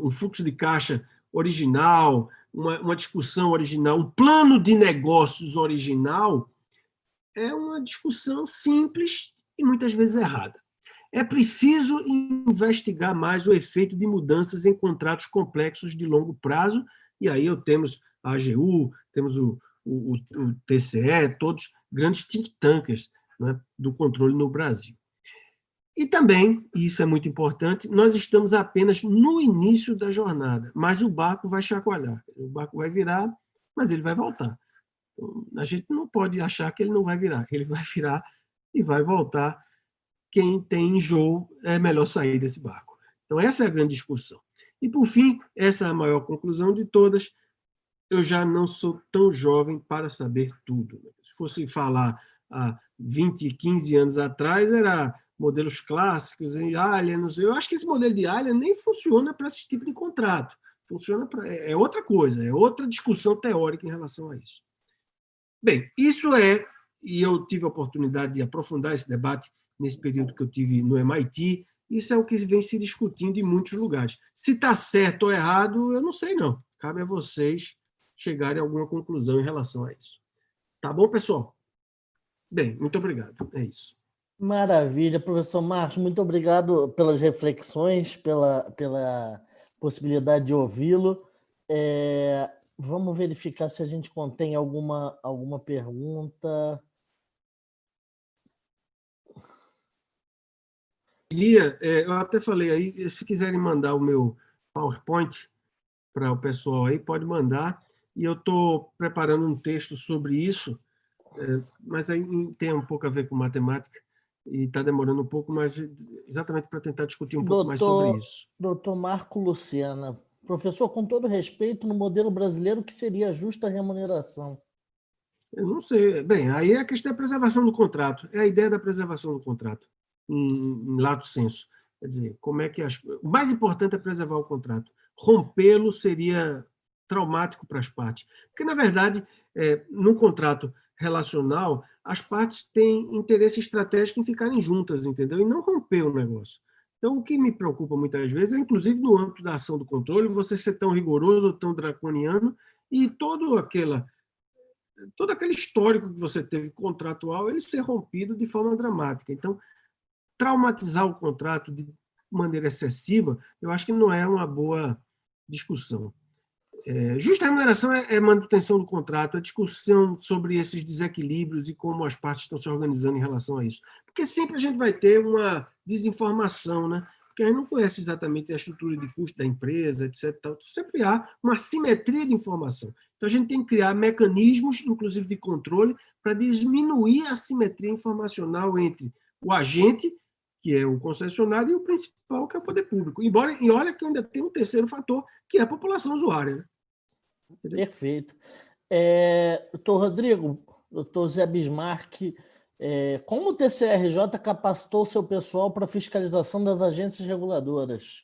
Um fluxo de caixa original, uma discussão original, um plano de negócios original, é uma discussão simples e muitas vezes errada. É preciso investigar mais o efeito de mudanças em contratos complexos de longo prazo, e aí temos a AGU, temos o TCE, todos grandes think tankers, né, do controle no Brasil. E também, e isso é muito importante, nós estamos apenas no início da jornada, mas o barco vai chacoalhar, o barco vai virar, mas ele vai voltar. Então, a gente não pode achar que ele não vai virar, ele vai virar e vai voltar. Quem tem enjoo é melhor sair desse barco. Então, essa é a grande discussão. E, por fim, essa é a maior conclusão de todas, eu já não sou tão jovem para saber tudo. Se fosse falar há 20, 15 anos atrás, era modelos clássicos, em Alien, não sei. Eu acho que esse modelo de Alien nem funciona para esse tipo de contrato. Funciona é outra coisa, é outra discussão teórica em relação a isso. Bem, isso e eu tive a oportunidade de aprofundar esse debate nesse período que eu tive no MIT, isso é o que vem se discutindo em muitos lugares. Se está certo ou errado, eu não sei, não. Cabe a vocês chegarem a alguma conclusão em relação a isso. Tá bom, pessoal? Bem, muito obrigado. É isso. Maravilha, professor Marcos, muito obrigado pelas reflexões, pela possibilidade de ouvi-lo. Vamos verificar se a gente contém alguma pergunta. Lia, eu até falei aí, se quiserem mandar o meu PowerPoint para o pessoal aí, pode mandar. E eu estou preparando um texto sobre isso, mas aí tem um pouco a ver com matemática e está demorando um pouco, mas exatamente para tentar discutir um pouco mais sobre isso. Doutor Marco Lucena, professor, com todo respeito, no modelo brasileiro, o que seria a justa remuneração? Eu não sei. Bem, aí a questão é a preservação do contrato. É a ideia da preservação do contrato, em lato sensu. Quer dizer, como é que o mais importante é preservar o contrato. Rompê-lo seria traumático para as partes. Porque, na verdade, no contrato relacional, as partes têm interesse estratégico em ficarem juntas, entendeu? E não romper o negócio. Então, o que me preocupa muitas vezes é, inclusive, no âmbito da ação do controle, você ser tão rigoroso ou tão draconiano e todo aquele histórico que você teve contratual, ele ser rompido de forma dramática. Então, traumatizar o contrato de maneira excessiva, eu acho que não é uma boa discussão. Justa remuneração é manutenção do contrato, é discussão sobre esses desequilíbrios e como as partes estão se organizando em relação a isso. Porque sempre a gente vai ter uma desinformação, né? Porque a gente não conhece exatamente a estrutura de custo da empresa, etc. Sempre há uma assimetria de informação. Então, a gente tem que criar mecanismos, inclusive de controle, para diminuir a assimetria informacional entre o agente, que é o concessionário, e o principal, que é o poder público. E olha que ainda tem um terceiro fator, que é a população usuária. Né? Perfeito. Doutor Rodrigo, doutor Zé Bismarck, como o TCRJ capacitou seu pessoal para a fiscalização das agências reguladoras?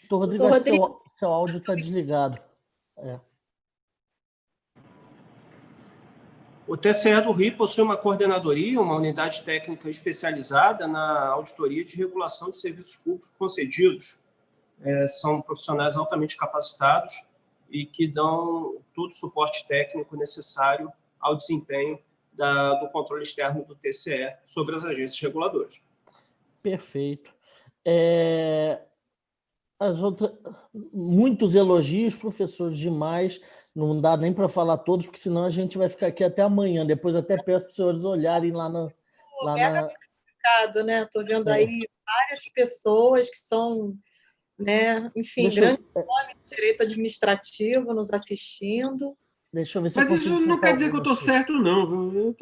Doutor Rodrigo, acho que seu áudio está desligado. O TCE do Rio possui uma coordenadoria, uma unidade técnica especializada na auditoria de regulação de serviços públicos concedidos. São profissionais altamente capacitados e que dão todo o suporte técnico necessário ao desempenho do controle externo do TCE sobre as agências reguladoras. Perfeito. Muitos elogios, professor, demais. Não dá nem para falar todos, porque senão a gente vai ficar aqui até amanhã. Depois até peço para os senhores olharem lá na... né? Estou vendo aí várias pessoas que são, né, enfim, grandes nomes de direito administrativo nos assistindo. Deixa eu ver se Mas isso não quer dizer que eu estou certo, não.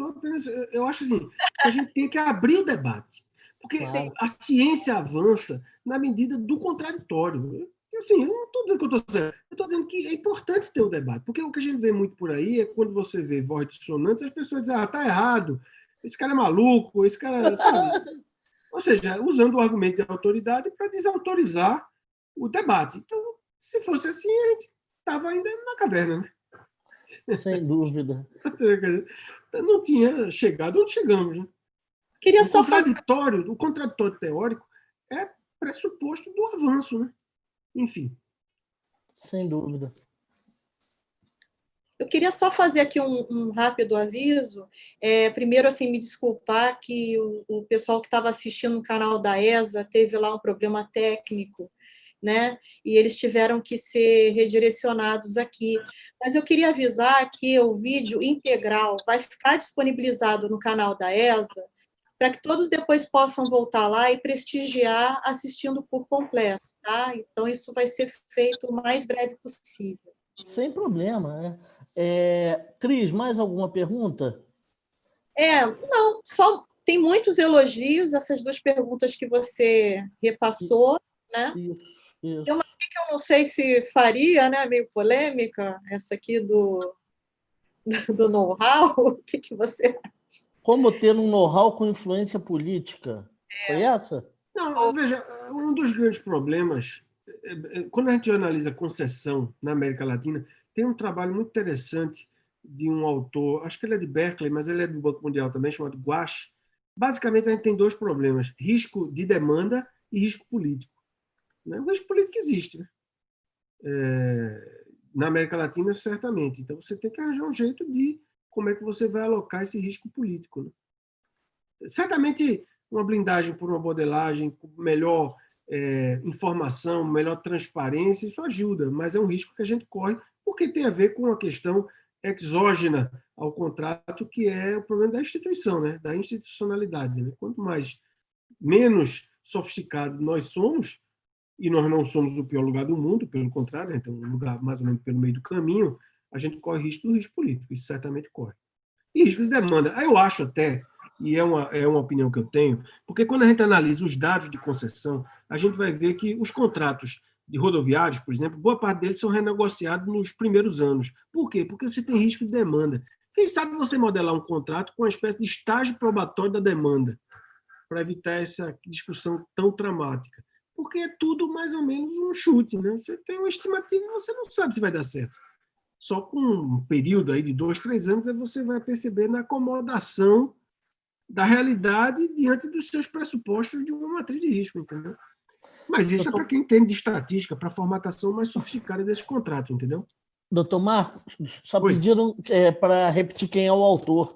Eu acho assim, que a gente tem que abrir o debate. Porque claro, a ciência avança na medida do contraditório. Assim, eu não estou dizendo que eu estou certo, eu estou dizendo que é importante ter o debate. Porque o que a gente vê muito por aí é quando você vê voz dissonantes, as pessoas dizem, tá errado, esse cara é maluco, esse cara... Sabe? Ou seja, usando o argumento de autoridade para desautorizar o debate. Então, se fosse assim, a gente estava ainda na caverna, né? Sem dúvida. Não tinha chegado onde chegamos. Né? O contraditório teórico é pressuposto do avanço. Né? Enfim. Sem dúvida. Eu queria só fazer aqui um rápido aviso. Primeiro, assim, me desculpar que o pessoal que estava assistindo no canal da ESA teve lá um problema técnico, né? E eles tiveram que ser redirecionados aqui. Mas eu queria avisar que o vídeo integral vai ficar disponibilizado no canal da ESA para que todos depois possam voltar lá e prestigiar assistindo por completo, tá? Então, isso vai ser feito o mais breve possível. Sem problema, né? Cris, mais alguma pergunta? Não, só tem muitos elogios, essas duas perguntas que você repassou, né? Isso. Tem uma que eu não sei se faria, né? Meio polêmica, essa aqui do know-how. O que você acha? Como ter um know-how com influência política? Foi essa? Não, veja, um dos grandes problemas, quando a gente analisa concessão na América Latina, tem um trabalho muito interessante de um autor, acho que ele é de Berkeley, mas ele é do Banco Mundial também, chamado Gouache, Basicamente, a gente tem dois problemas: risco de demanda e risco político. O risco político existe, né? Na América Latina, certamente. Então, você tem que arranjar um jeito de como é que você vai alocar esse risco político, né? Certamente, uma blindagem por uma modelagem, melhor informação, melhor transparência, isso ajuda, mas é um risco que a gente corre, porque tem a ver com uma questão exógena ao contrato, que é o problema da instituição, né? Da institucionalidade, né? Quanto menos sofisticado nós somos, e nós não somos o pior lugar do mundo, pelo contrário, então um lugar mais ou menos pelo meio do caminho, a gente corre risco do risco político, isso certamente corre. E risco de demanda. Aí eu acho até, e é uma opinião que eu tenho, porque quando a gente analisa os dados de concessão, a gente vai ver que os contratos de rodoviários, por exemplo, boa parte deles são renegociados nos primeiros anos. Por quê? Porque você tem risco de demanda. Quem sabe você modelar um contrato com uma espécie de estágio probatório da demanda, para evitar essa discussão tão dramática. Porque é tudo mais ou menos um chute, né? Você tem uma estimativa e você não sabe se vai dar certo. Só com um período aí de 2, 3 anos você vai perceber na acomodação da realidade diante dos seus pressupostos de uma matriz de risco, entendeu? Mas isso é para quem entende de estatística, para a formatação mais sofisticada desses contratos, entendeu? Doutor Marcos, só pediram para repetir quem é o autor.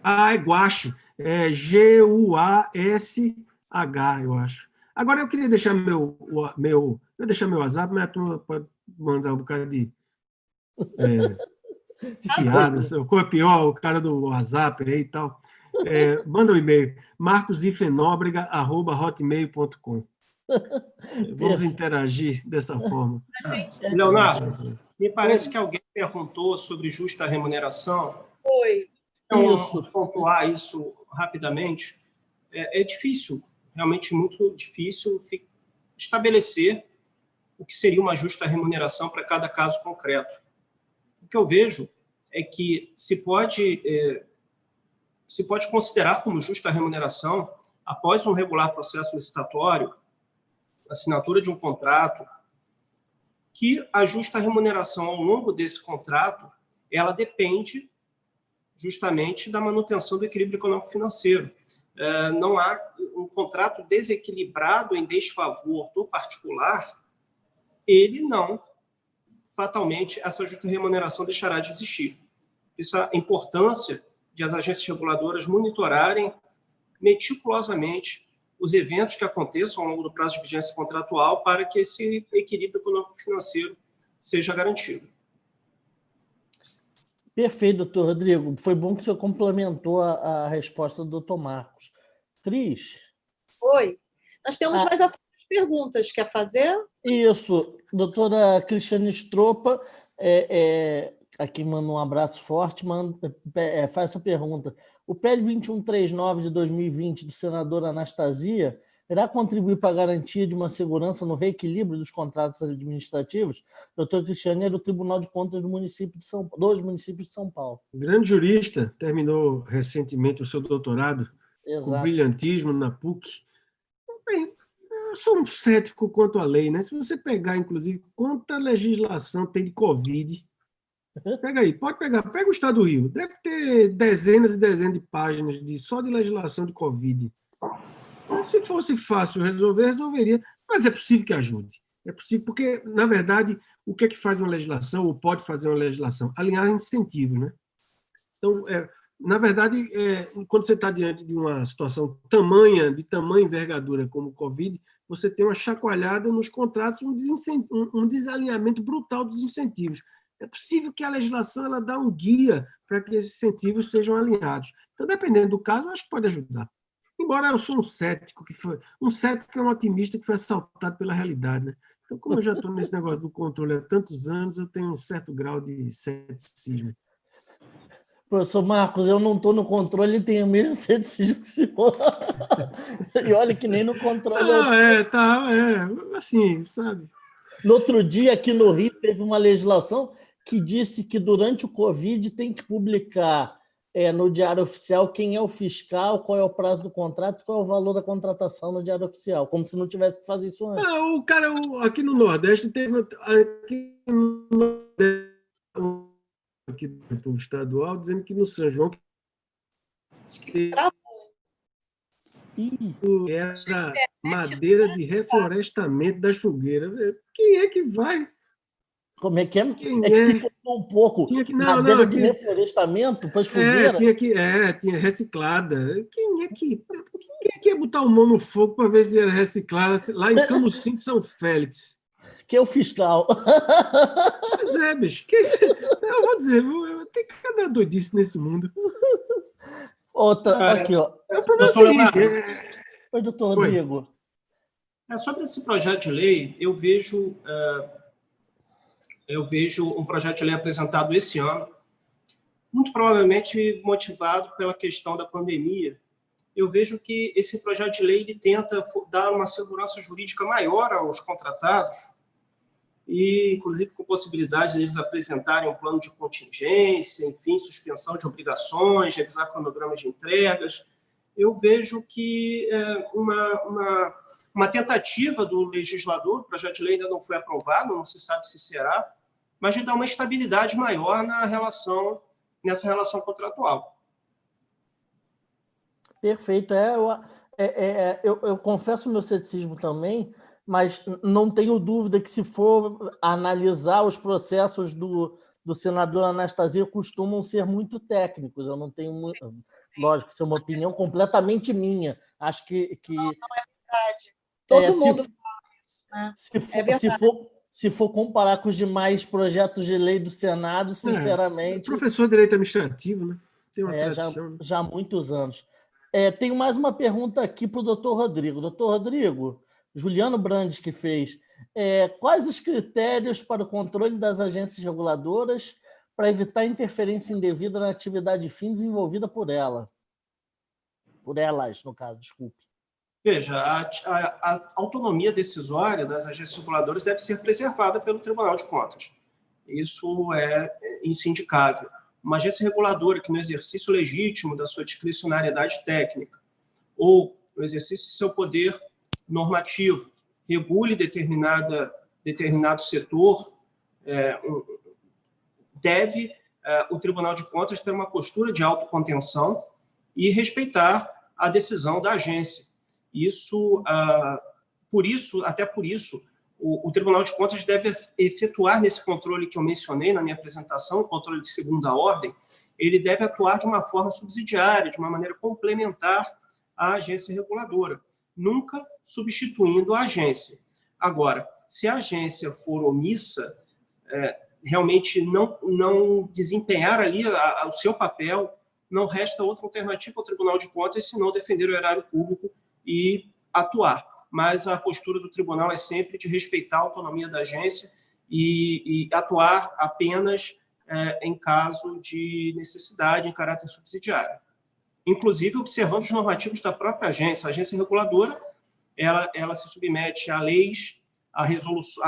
É Guache. É Guash, eu acho. Agora, eu queria deixar meu WhatsApp, mas a turma pode mandar um bocado de piada. Qual é pior? O cara do WhatsApp aí e tal. Manda um e-mail, marcosifenóbrega@hotmail.com. Vamos interagir dessa forma. Leonardo, me parece que alguém perguntou sobre justa remuneração. Foi. Então, pontuar isso rapidamente. É difícil, realmente muito difícil estabelecer o que seria uma justa remuneração para cada caso concreto. O que eu vejo é que se pode considerar como justa remuneração, após um regular processo licitatório, assinatura de um contrato, que a justa remuneração ao longo desse contrato, ela depende justamente da manutenção do equilíbrio econômico-financeiro. Não há um contrato desequilibrado em desfavor do particular, ele não, fatalmente, essa justa remuneração deixará de existir. Isso é a importância de as agências reguladoras monitorarem meticulosamente os eventos que aconteçam ao longo do prazo de vigência contratual para que esse equilíbrio econômico-financeiro seja garantido. Perfeito, doutor Rodrigo. Foi bom que o senhor complementou a resposta do doutor Marcos. Cris? Oi. Nós temos mais as perguntas. Quer fazer? Isso. Doutora Cristiane Stropa, aqui manda um abraço forte, faz essa pergunta. O PL 2139 de 2020 do senador Anastasia irá contribuir para a garantia de uma segurança no reequilíbrio dos contratos administrativos? Doutor Cristiane é do Tribunal de Contas dos municípios de São Paulo. Grande jurista, terminou recentemente o seu doutorado. Exato. Com brilhantismo na PUC. Bem, eu sou um cético quanto à lei, né? Se você pegar, inclusive, quanta legislação tem de Covid, pega aí, pega o Estado do Rio, deve ter dezenas e dezenas de páginas só de legislação de Covid. Se fosse fácil resolver, resolveria, mas é possível que ajude. É possível, porque, na verdade, o que é que faz uma legislação, ou pode fazer uma legislação? Alinhar incentivos, né? Então, na verdade, quando você está diante de uma situação de tamanha envergadura como o Covid, você tem uma chacoalhada nos contratos, um desalinhamento brutal dos incentivos. É possível que a legislação ela dá um guia para que esses incentivos sejam alinhados. Então, dependendo do caso, acho que pode ajudar. Embora eu sou um cético é um otimista que foi assaltado pela realidade, né? Então, como eu já estou nesse negócio do controle há tantos anos, eu tenho um certo grau de ceticismo. Professor Marcos, eu não estou no controle e tenho o mesmo ceticismo que o senhor. E olha que nem no controle. Assim, sabe? No outro dia, aqui no Rio, teve uma legislação que disse que durante o Covid tem que publicar no Diário Oficial quem é o fiscal, qual é o prazo do contrato, qual é o valor da contratação no Diário Oficial, como se não tivesse que fazer isso antes. O cara, aqui no Nordeste, teve... Aqui do estadual, dizendo que no São João Acho que travou. Era madeira de reflorestamento das fogueiras. Quem é que vai? Como é que é? Quem É que é? picou um pouco. Tinha que, Madeira de reflorestamento para as fogueiras. Tinha reciclada. Quem é que ia botar o mão no fogo para ver se era reciclada lá em Camusim de São Félix? Que é o fiscal. Pois é, bicho. Eu vou dizer, tem cada doidice nesse mundo. Outra, aqui, ó. O problema é o seguinte. Oi, doutor Rodrigo. Sobre esse projeto de lei, eu vejo um projeto de lei apresentado esse ano, muito provavelmente motivado pela questão da pandemia. Eu vejo que esse projeto de lei ele tenta dar uma segurança jurídica maior aos contratados, e, inclusive, com possibilidade de eles apresentarem um plano de contingência, enfim, suspensão de obrigações, revisar cronogramas de entregas. Eu vejo que uma tentativa do legislador, o projeto de lei ainda não foi aprovado, não se sabe se será, mas de dar uma estabilidade maior nessa relação contratual. Perfeito. Eu confesso o meu ceticismo também, mas não tenho dúvida que, se for analisar os processos do senador Anastasia, costumam ser muito técnicos. Eu não tenho... Lógico, isso é uma opinião completamente minha. Acho que... Não é verdade. Todo mundo fala isso, né? Se for comparar com os demais projetos de lei do Senado, sinceramente... Professor de Direito Administrativo, né? Tem uma tradição. Já há muitos anos. Tenho mais uma pergunta aqui para o doutor Rodrigo. Doutor Rodrigo, Juliano Brandes que fez. Quais os critérios para o controle das agências reguladoras para evitar interferência indevida na atividade fim desenvolvida por ela? Por elas, no caso, desculpe. Veja, a autonomia decisória das agências reguladoras deve ser preservada pelo Tribunal de Contas. Isso é insindicável. Uma agência reguladora que, no exercício legítimo da sua discricionariedade técnica ou no exercício do seu poder normativo, regule determinado setor, deve o Tribunal de Contas ter uma postura de autocontenção e respeitar a decisão da agência. Até por isso, o Tribunal de Contas deve efetuar nesse controle que eu mencionei na minha apresentação, o controle de segunda ordem, ele deve atuar de uma forma subsidiária, de uma maneira complementar à agência reguladora, nunca substituindo a agência. Agora, se a agência for omissa, realmente não desempenhar ali o seu papel, não resta outra alternativa ao Tribunal de Contas senão defender o erário público e atuar. Mas a postura do tribunal é sempre de respeitar a autonomia da agência e atuar apenas em caso de necessidade, em caráter subsidiário. Inclusive, observando os normativos da própria agência. A agência reguladora ela se submete a leis, a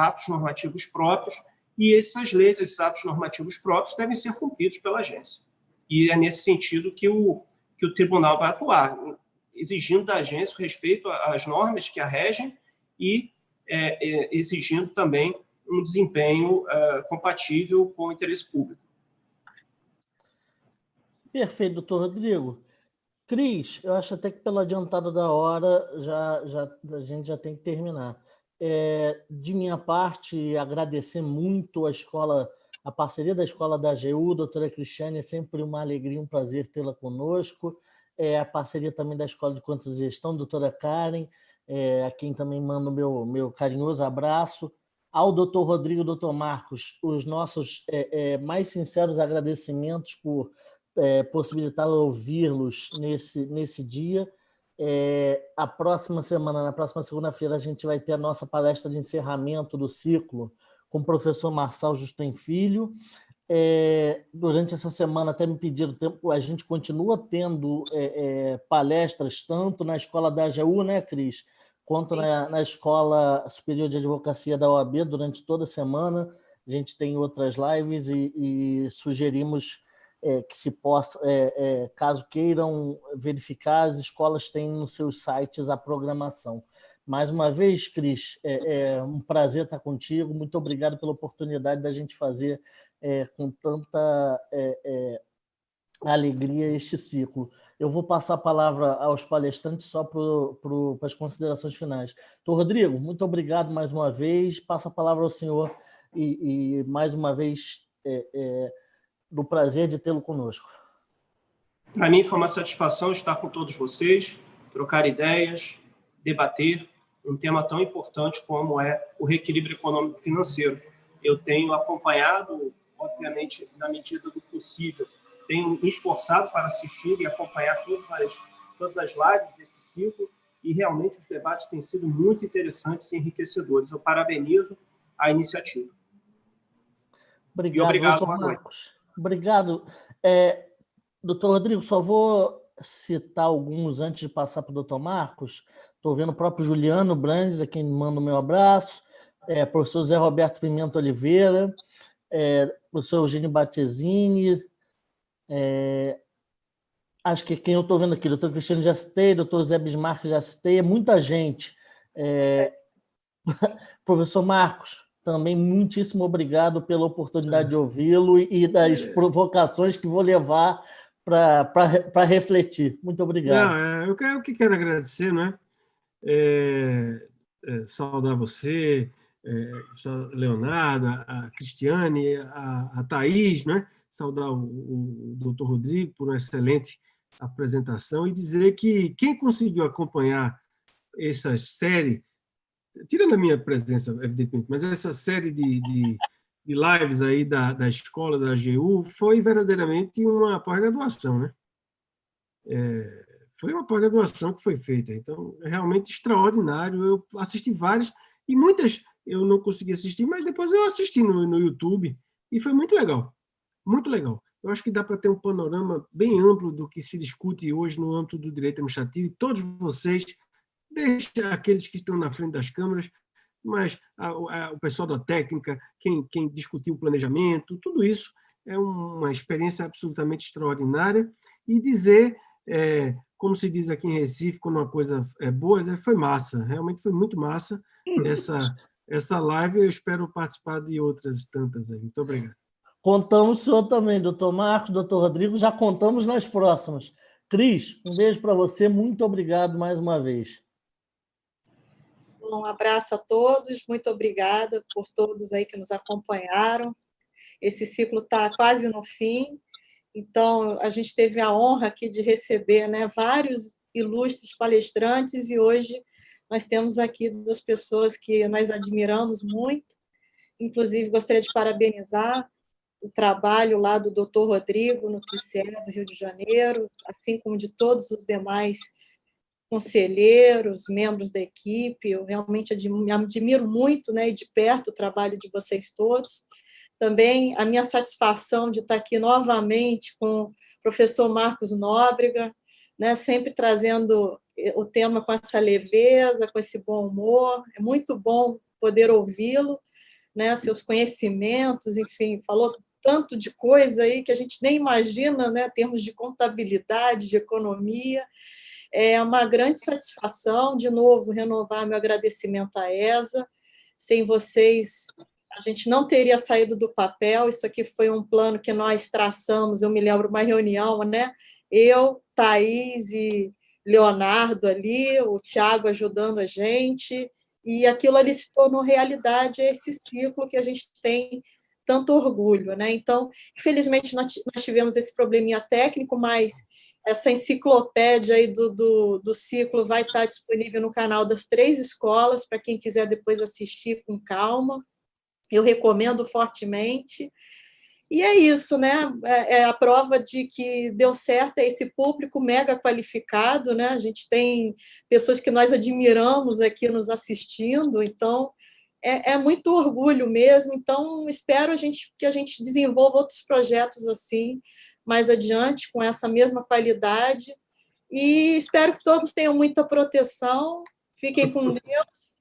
atos normativos próprios, e essas leis, esses atos normativos próprios devem ser cumpridos pela agência. E é nesse sentido que o tribunal vai atuar, exigindo da agência o respeito às normas que a regem e exigindo também um desempenho compatível com o interesse público. Perfeito, doutor Rodrigo. Cris, eu acho até que pelo adiantado da hora a gente já tem que terminar. De minha parte, agradecer muito a parceria da Escola da AGU, doutora Cristiane, é sempre uma alegria, um prazer tê-la conosco. A parceria também da Escola de Contas e Gestão, doutora Karen, a quem também mando meu carinhoso abraço. Ao doutor Rodrigo e doutor Marcos, os nossos mais sinceros agradecimentos por possibilitar ouvi-los nesse dia. Na próxima segunda-feira, a gente vai ter a nossa palestra de encerramento do ciclo com o professor Marçal Justem Filho. Durante essa semana, até me pediram tempo, a gente continua tendo palestras tanto na Escola da AGU, né, Cris, quanto na Escola Superior de Advocacia da OAB durante toda a semana. A gente tem outras lives e sugerimos que se possa, caso queiram verificar, as escolas têm nos seus sites a programação. Mais uma vez, Cris, é um prazer estar contigo. Muito obrigado pela oportunidade da gente fazer com tanta alegria este ciclo. Eu vou passar a palavra aos palestrantes só para as considerações finais. Então, Rodrigo, muito obrigado mais uma vez. Passo a palavra ao senhor e mais uma vez, do prazer de tê-lo conosco. Para mim foi uma satisfação estar com todos vocês, trocar ideias, debater um tema tão importante como é o reequilíbrio econômico-financeiro. Eu tenho acompanhado, obviamente, na medida do possível, tenho me esforçado para assistir e acompanhar todas as lives desse ciclo e realmente os debates têm sido muito interessantes e enriquecedores. Eu parabenizo a iniciativa. Obrigado, doutor Marcos. Obrigado. Doutor Rodrigo, só vou citar alguns antes de passar para o doutor Marcos. Estou vendo o próprio Juliano Brandes, a quem manda o meu abraço, professor Zé Roberto Pimenta Oliveira, professor Eugênio Battesini, acho que quem eu estou vendo aqui, doutor Cristiano já citei, doutor Zé Bismarck já citei, é muita gente. Professor Marcos, também muitíssimo obrigado pela oportunidade de ouvi-lo e das provocações que vou levar para refletir. Muito obrigado. Não, eu quero agradecer, não é? Saudar você, Leonardo, a Cristiane, a Thaís, não é? Saudar o doutor Rodrigo por uma excelente apresentação e dizer que quem conseguiu acompanhar essa série, tirando a minha presença, evidentemente, mas essa série de lives aí da escola, da AGU, foi verdadeiramente uma pós-graduação, né? Foi uma pós-graduação que foi feita, então é realmente extraordinário. Eu assisti várias, e muitas eu não consegui assistir, mas depois eu assisti no YouTube, e foi muito legal, muito legal. Eu acho que dá para ter um panorama bem amplo do que se discute hoje no âmbito do direito administrativo, e todos vocês, desde aqueles que estão na frente das câmaras, mas o pessoal da técnica, quem discutiu o planejamento, tudo isso é uma experiência absolutamente extraordinária. E dizer, como se diz aqui em Recife, quando uma coisa é boa, foi massa, realmente foi muito massa essa live. Eu espero participar de outras tantas aí. Muito obrigado. Contamos o senhor também, doutor Marcos, doutor Rodrigo, já contamos nas próximas. Cris, um beijo para você, muito obrigado mais uma vez. Um abraço a todos, muito obrigada por todos aí que nos acompanharam. Esse ciclo está quase no fim, então a gente teve a honra aqui de receber, né, vários ilustres palestrantes, e hoje nós temos aqui duas pessoas que nós admiramos muito. Inclusive, gostaria de parabenizar o trabalho lá do doutor Rodrigo, no TCE do Rio de Janeiro, assim como de todos os demais conselheiros, membros da equipe. Eu realmente admiro muito, né, e de perto o trabalho de vocês todos. Também a minha satisfação de estar aqui novamente com o professor Marcos Nóbrega, né, sempre trazendo o tema com essa leveza, com esse bom humor. É muito bom poder ouvi-lo, né, seus conhecimentos, enfim, falou tanto de coisa aí que a gente nem imagina, né, em termos de contabilidade, de economia. É uma grande satisfação, de novo, renovar meu agradecimento à ESA. Sem vocês, a gente não teria saído do papel. Isso aqui foi um plano que nós traçamos, eu me lembro, uma reunião, né? Eu, Thaís e Leonardo ali, o Thiago ajudando a gente, e aquilo ali se tornou realidade, esse ciclo que a gente tem tanto orgulho, né? Então, infelizmente, nós tivemos esse probleminha técnico, mas essa enciclopédia aí do ciclo vai estar disponível no canal das 3 escolas, para quem quiser depois assistir com calma. Eu recomendo fortemente. E é isso, né? É a prova de que deu certo, é esse público mega qualificado, né? A gente tem pessoas que nós admiramos aqui nos assistindo, então é muito orgulho mesmo. Então, espero que a gente desenvolva outros projetos assim, mais adiante, com essa mesma qualidade, e espero que todos tenham muita proteção, fiquem com Deus.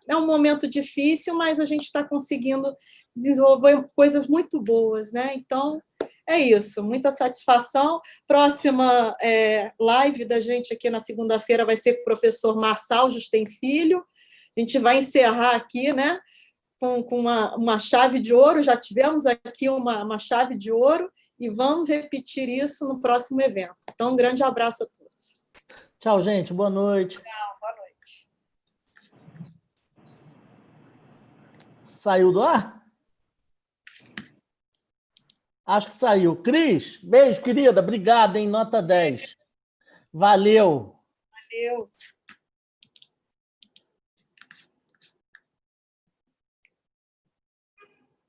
É um momento difícil, mas a gente está conseguindo desenvolver coisas muito boas, né? Então, é isso, muita satisfação. Próxima live da gente aqui na segunda-feira vai ser com o professor Marçal Justem Filho. A gente vai encerrar aqui, né, com uma chave de ouro, já tivemos aqui uma chave de ouro, e vamos repetir isso no próximo evento. Então, um grande abraço a todos. Tchau, gente. Boa noite. Boa noite. Saiu do ar? Acho que saiu. Cris, beijo, querida. Obrigado, hein? Nota 10. Valeu. Valeu.